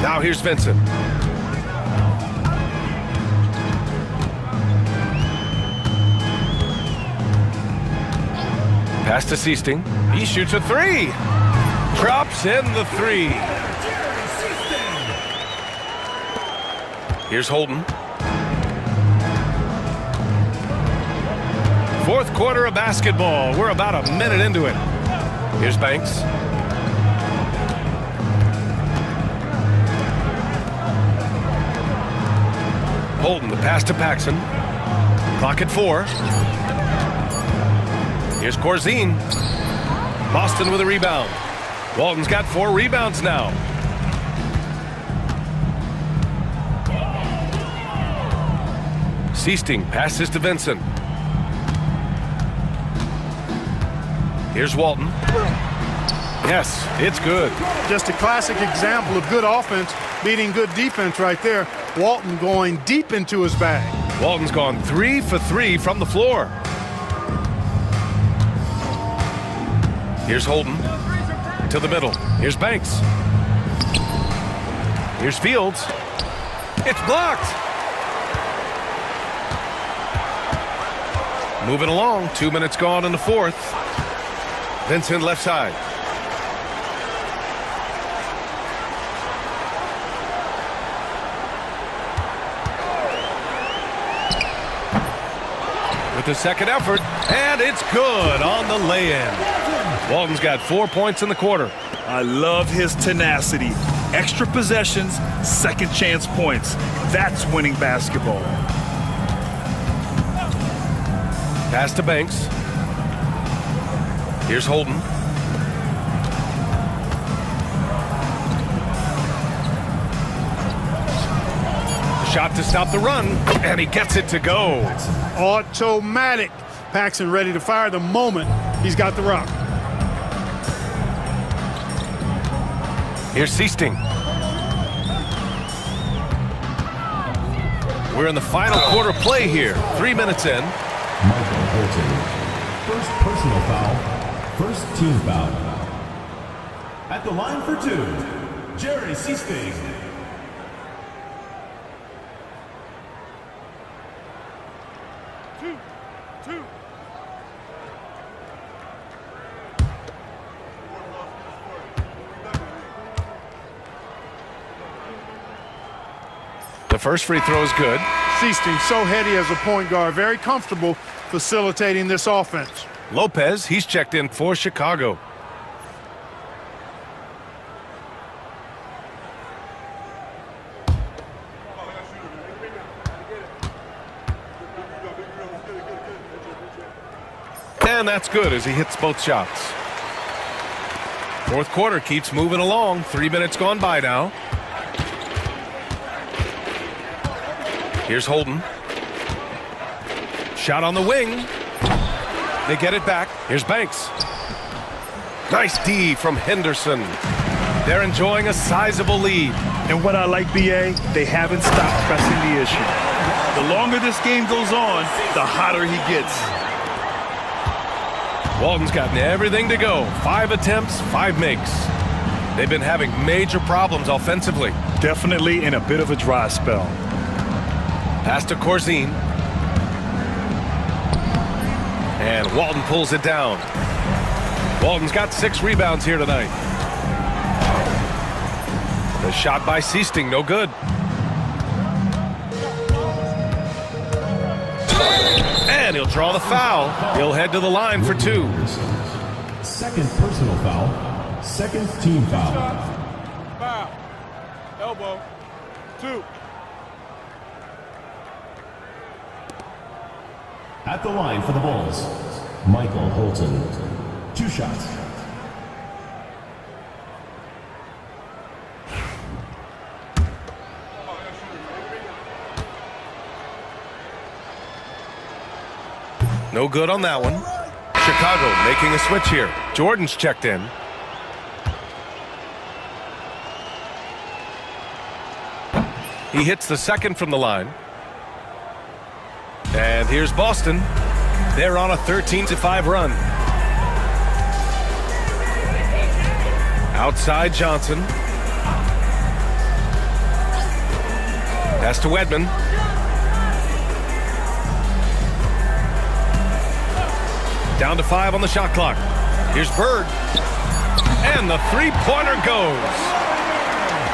Now here's Vincent. Pass to Seasting. He shoots a 3. Drops in the 3. Here's Holden. Fourth quarter of basketball. We're about a minute into it. Here's Banks. Holden, the pass to Paxson. Clock at 4. Here's Corzine. Boston with a rebound. Walton's got 4 rebounds now. Seasting passes to Vincent. Here's Walton. Yes, it's good. Just a classic example of good offense beating good defense right there. Walton going deep into his bag. Walton's gone 3 for 3 from the floor. Here's Holden to the middle. Here's Banks. Here's Fields. It's blocked. Moving along, 2 minutes gone in the fourth. Vincent left side. With the second effort, and it's good on the lay-in. Walton's got 4 points in the quarter. I love his tenacity. Extra possessions, second chance points. That's winning basketball. Pass to Banks. Here's Holden. Shot to stop the run, and he gets it to go. Automatic. Paxson ready to fire the moment he's got the rock. Here's Seasting. We're in the final quarter play here. 3 minutes in. Michael Holton. First personal foul. First team foul. At the line for two, Jerry Seasting. The first free throw is good. Seasting so heady as a point guard, very comfortable facilitating this offense. Lopez, he's checked in for Chicago. And that's good as he hits both shots. Fourth quarter keeps moving along. 3 minutes gone by now. Here's Holden. Shot on the wing. They get it back. Here's Banks. Nice D from Henderson. They're enjoying a sizable lead. And what I like, BA, they haven't stopped pressing the issue. The longer this game goes on, the hotter he gets. Walton's gotten everything to go. 5 attempts, 5 makes. They've been having major problems offensively. Definitely in a bit of a dry spell. Pass to Corzine. And Walton pulls it down. Walton's got 6 rebounds here tonight. The shot by Seasting, no good. And he'll draw the foul. He'll head to the line for 2. Second personal foul. Second team foul. Foul. Elbow. 2. At the line for the Bulls, Michael Holton. 2 shots. No good on that one. Chicago making a switch here. Jordan's checked in. He hits the second from the line. And here's Boston. They're on a 13-5 run. Outside Johnson. Pass to Wedman. Down to 5 on the shot clock. Here's Bird. And the three-pointer goes.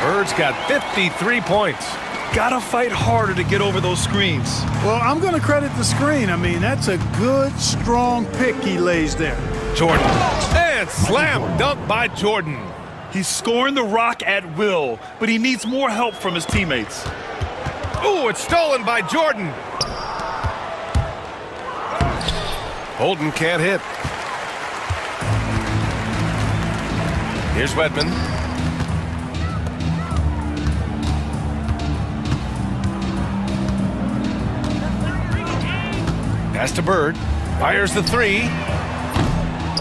Bird's got 53 points. Gotta fight harder to get over those screens. Well, I'm going to credit the screen. I mean, that's a good, strong pick he lays there. Jordan. And slam dunk by Jordan. He's scoring the rock at will, but he needs more help from his teammates. Ooh, it's stolen by Jordan. Holden can't hit. Here's Wedman. Pass to Bird. Fires the 3.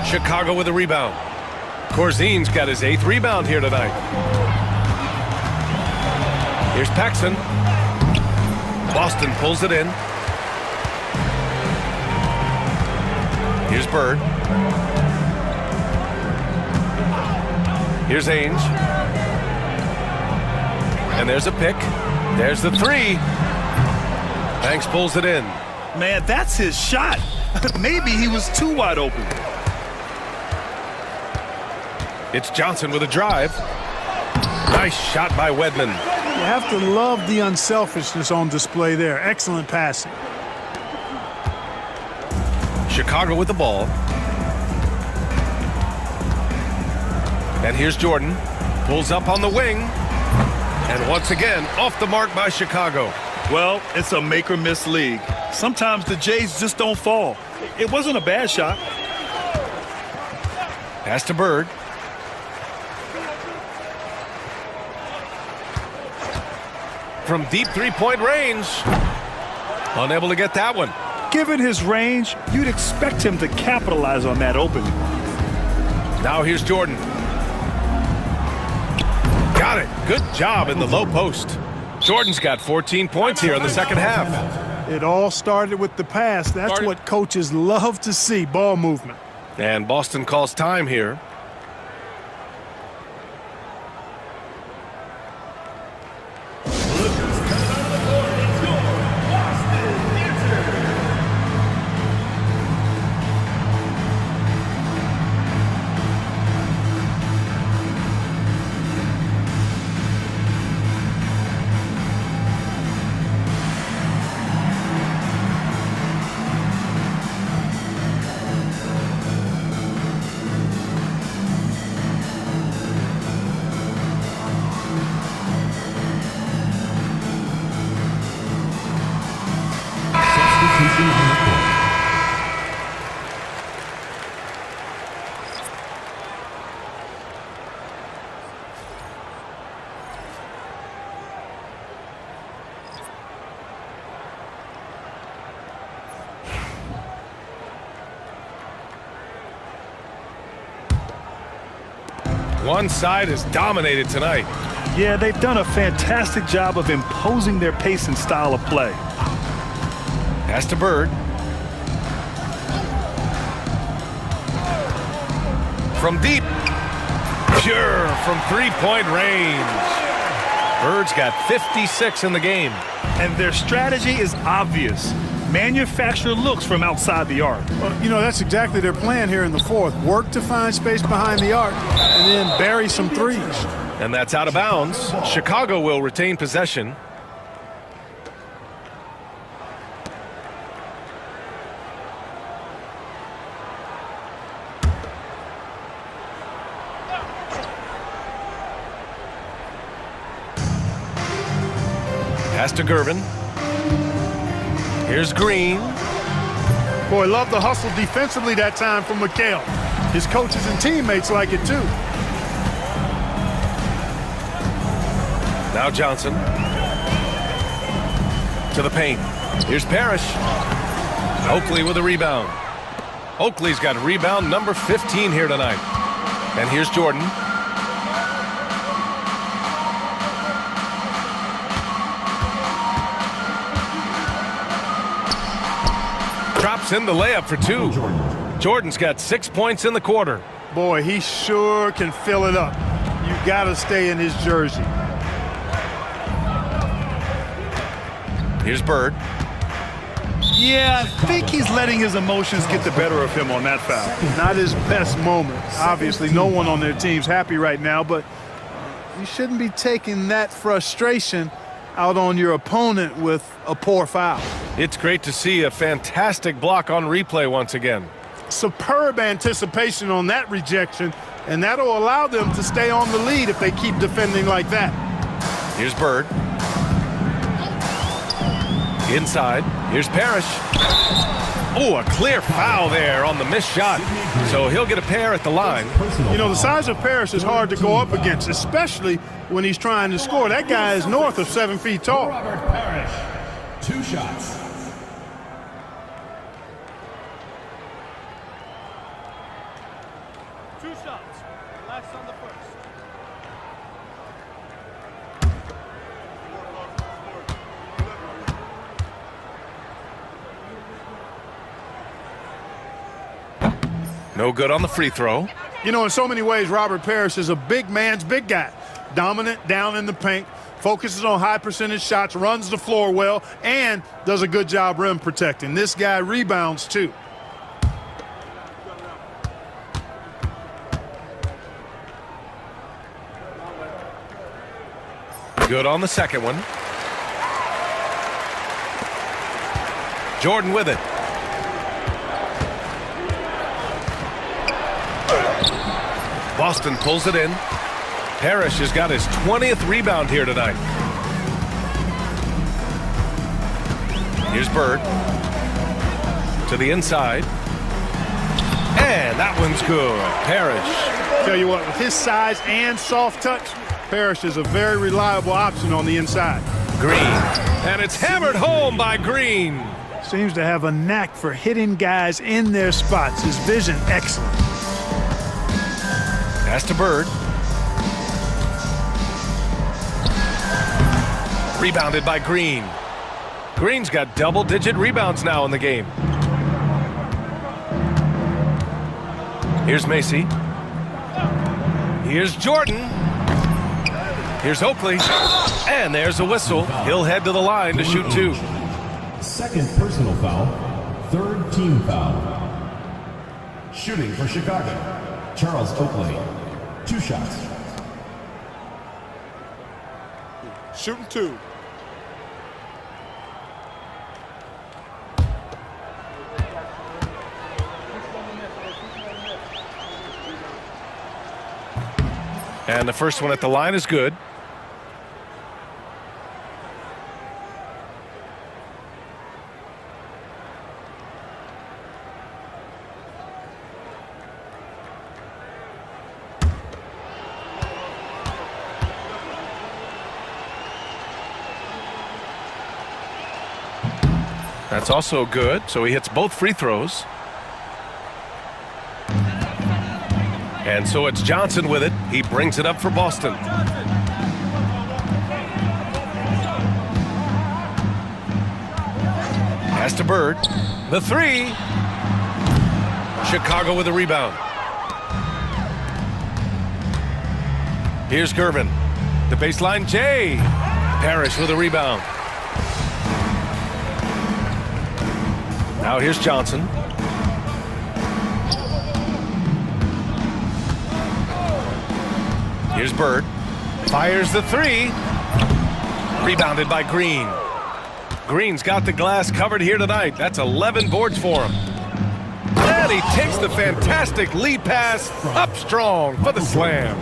Chicago with a rebound. Corzine's got his 8th rebound here tonight. Here's Paxson. Boston pulls it in. Here's Bird. Here's Ainge. And there's a pick. There's the 3. Banks pulls it in. Man, that's his shot. Maybe he was too wide open. It's Johnson with a drive. Nice shot by Wedman. You have to love the unselfishness on display there. Excellent passing. Chicago with the ball. And here's Jordan. Pulls up on the wing. And once again, off the mark by Chicago. Well, it's a make-or-miss league. Sometimes the Jays just don't fall. It wasn't a bad shot. Pass to Bird. From deep three-point range. Unable to get that one. Given his range, you'd expect him to capitalize on that opening. Now here's Jordan. Got it. Good job in the low post. Jordan's got 14 points here in the second half. It all started with the pass. That's what coaches love to see, ball movement. And Boston calls time here. One side is dominated tonight. Yeah, they've done a fantastic job of imposing their pace and style of play. Pass to Bird. From deep. Pure from three-point range. Bird's got 56 in the game. And their strategy is obvious. Manufacture looks from outside the arc. Well, you know, that's exactly their plan here in the fourth. Work to find space behind the arc and then bury some threes. And that's out of bounds. Chicago will retain possession. Pass to Gervin. Here's Green. Boy, love the hustle defensively that time from McHale. His coaches and teammates like it too. Now Johnson. To the paint. Here's Parrish. Oakley with a rebound. Oakley's got rebound number 15 here tonight. And here's Jordan. Drops in the layup for two. Jordan's got 6 points in the quarter. Boy, he sure can fill it up. You got to stay in his jersey. Here's Bird. Yeah, I think he's letting his emotions get the better of him on that foul. Not his best moment. Obviously, no one on their team's happy right now, but you shouldn't be taking that frustration out on your opponent with a poor foul. It's great to see a fantastic block on replay once again. Superb anticipation on that rejection, and that'll allow them to stay on the lead if they keep defending like that. Here's Bird. Inside. Here's Parrish. Oh, a clear foul there on the missed shot. So he'll get a pair at the line. You know, the size of Parrish is hard to go up against, especially when he's trying to score. That guy is north of 7 feet tall. Robert Parrish, 2 shots. Last on the first. No good on the free throw. You know, in so many ways, Robert Parrish is a big man's big guy. Dominant down in the paint, Focuses on high percentage shots, runs the floor well, and does a good job rim protecting. This guy rebounds too. Good on the second one. Jordan with it. Boston pulls it in. Parrish has got his 20th rebound here tonight. Here's Bird. To the inside. And that one's good. Parrish. Tell you what, with his size and soft touch, Parrish is a very reliable option on the inside. Green. And it's hammered home by Green. Seems to have a knack for hitting guys in their spots. His vision excellent. Pass to Bird. Rebounded by Green. Green's got double-digit rebounds now in the game. Here's Macy. Here's Jordan. Here's Oakley. And there's a whistle. He'll head to the line to shoot two. Second personal foul. Third team foul. Shooting for Chicago, Charles Oakley. 2 shots. Shooting 2. And the first one at the line is good. That's also good, so he hits both free throws. And so it's Johnson with it. He brings it up for Boston. Pass to Bird. The three. Chicago with a rebound. Here's Gervin. The baseline, Jay. Parrish with a rebound. Now here's Johnson. Here's Bird. Fires the three. Rebounded by Green. Green's got the glass covered here tonight. That's 11 boards for him. And he takes the fantastic lead pass up strong for the slam.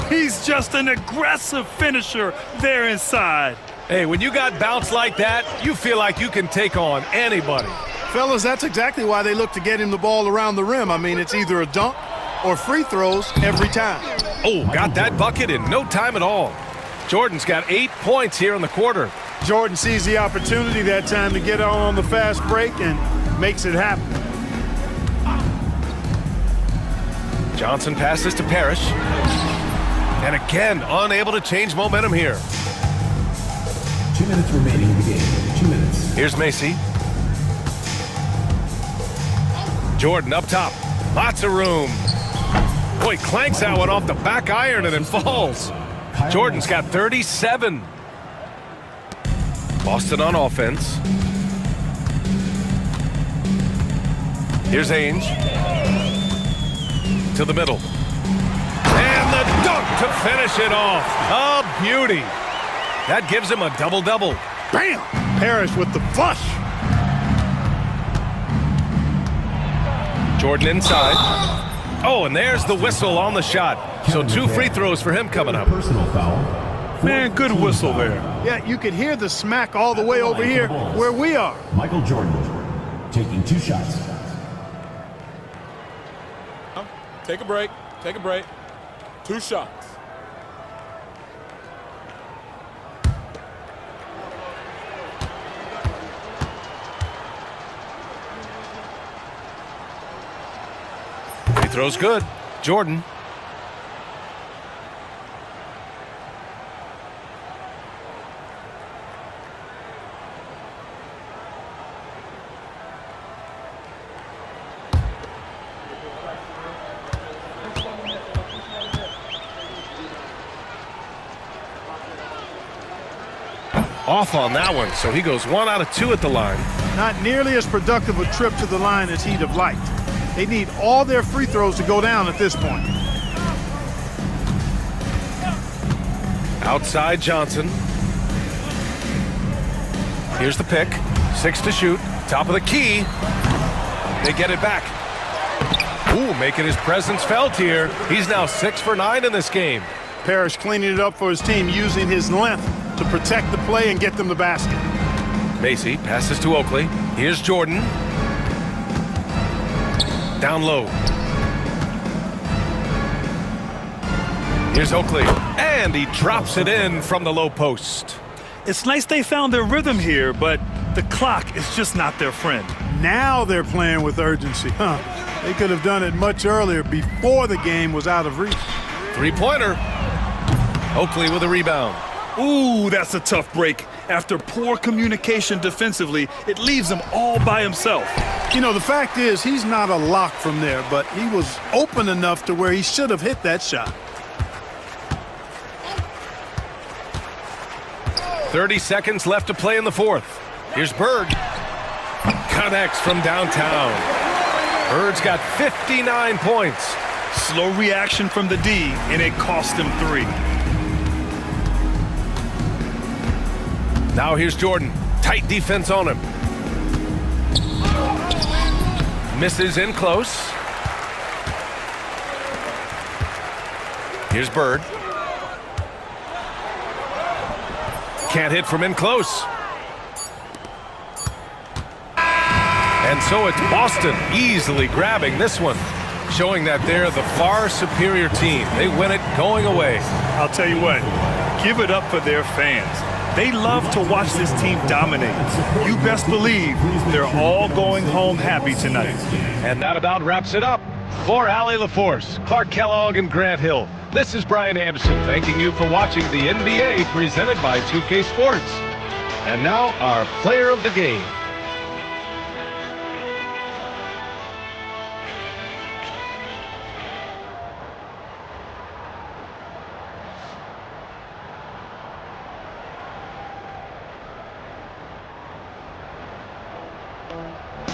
He's just an aggressive finisher there inside. Hey, when you got bounce like that, you feel like you can take on anybody. Fellas, that's exactly why they look to get him the ball around the rim. I mean, it's either a dunk or free throws every time. Oh, got that bucket in no time at all. Jordan's got 8 points here in the quarter. Jordan sees the opportunity that time to get on the fast break and makes it happen. Johnson passes to Parrish. And again, unable to change momentum here. 2 minutes remaining in the game. 2 minutes. Here's Macy. Jordan up top. Lots of room. Boy, clanks that one off the back iron and it falls. Jordan's got 37. Boston on offense. Here's Ainge. To the middle. And the dunk to finish it off. A beauty. That gives him a double-double. Bam! Parrish with the flush. Jordan inside. Oh, and there's the whistle on the shot. So 2 free throws for him coming up. Personal foul. Man, good whistle there. Yeah, you could hear the smack all the way over here where we are. Michael Jordan taking 2 shots. Take a break. Take a break. 2 shots. Free throw's good. Jordan. off on that one, so he goes 1 out of 2 at the line. Not nearly as productive a trip to the line as he'd have liked. They need all their free throws to go down at this point. Outside Johnson. Here's the pick. 6 to shoot. Top of the key. They get it back. Ooh, making his presence felt here. He's now 6 for 9 in this game. Parrish cleaning it up for his team, using his length to protect the play and get them the basket. Macy passes to Oakley. Here's Jordan. Down low. Here's Oakley. And he drops it in from the low post. It's nice they found their rhythm here, but the clock is just not their friend. Now they're playing with urgency. They could have done it much earlier, before the game was out of reach. Three-pointer. Oakley with a rebound. Ooh, that's a tough break. After poor communication defensively, it leaves him all by himself. You know, the fact is, he's not a lock from there, but he was open enough to where he should have hit that shot. 30 seconds left to play in the fourth. Here's Bird. Connects from downtown. Bird's got 59 points. Slow reaction from the D, and it cost him 3. Now here's Jordan. Tight defense on him. Misses in close. Here's Bird. Can't hit from in close. And so it's Boston easily grabbing this one, showing that they're the far superior team. They win it going away. I'll tell you what, give it up for their fans. They love to watch this team dominate. You best believe they're all going home happy tonight. And that about wraps it up. For Allie LaForce, Clark Kellogg, and Grant Hill, this is Brian Anderson thanking you for watching the NBA presented by 2K Sports. And now our player of the game.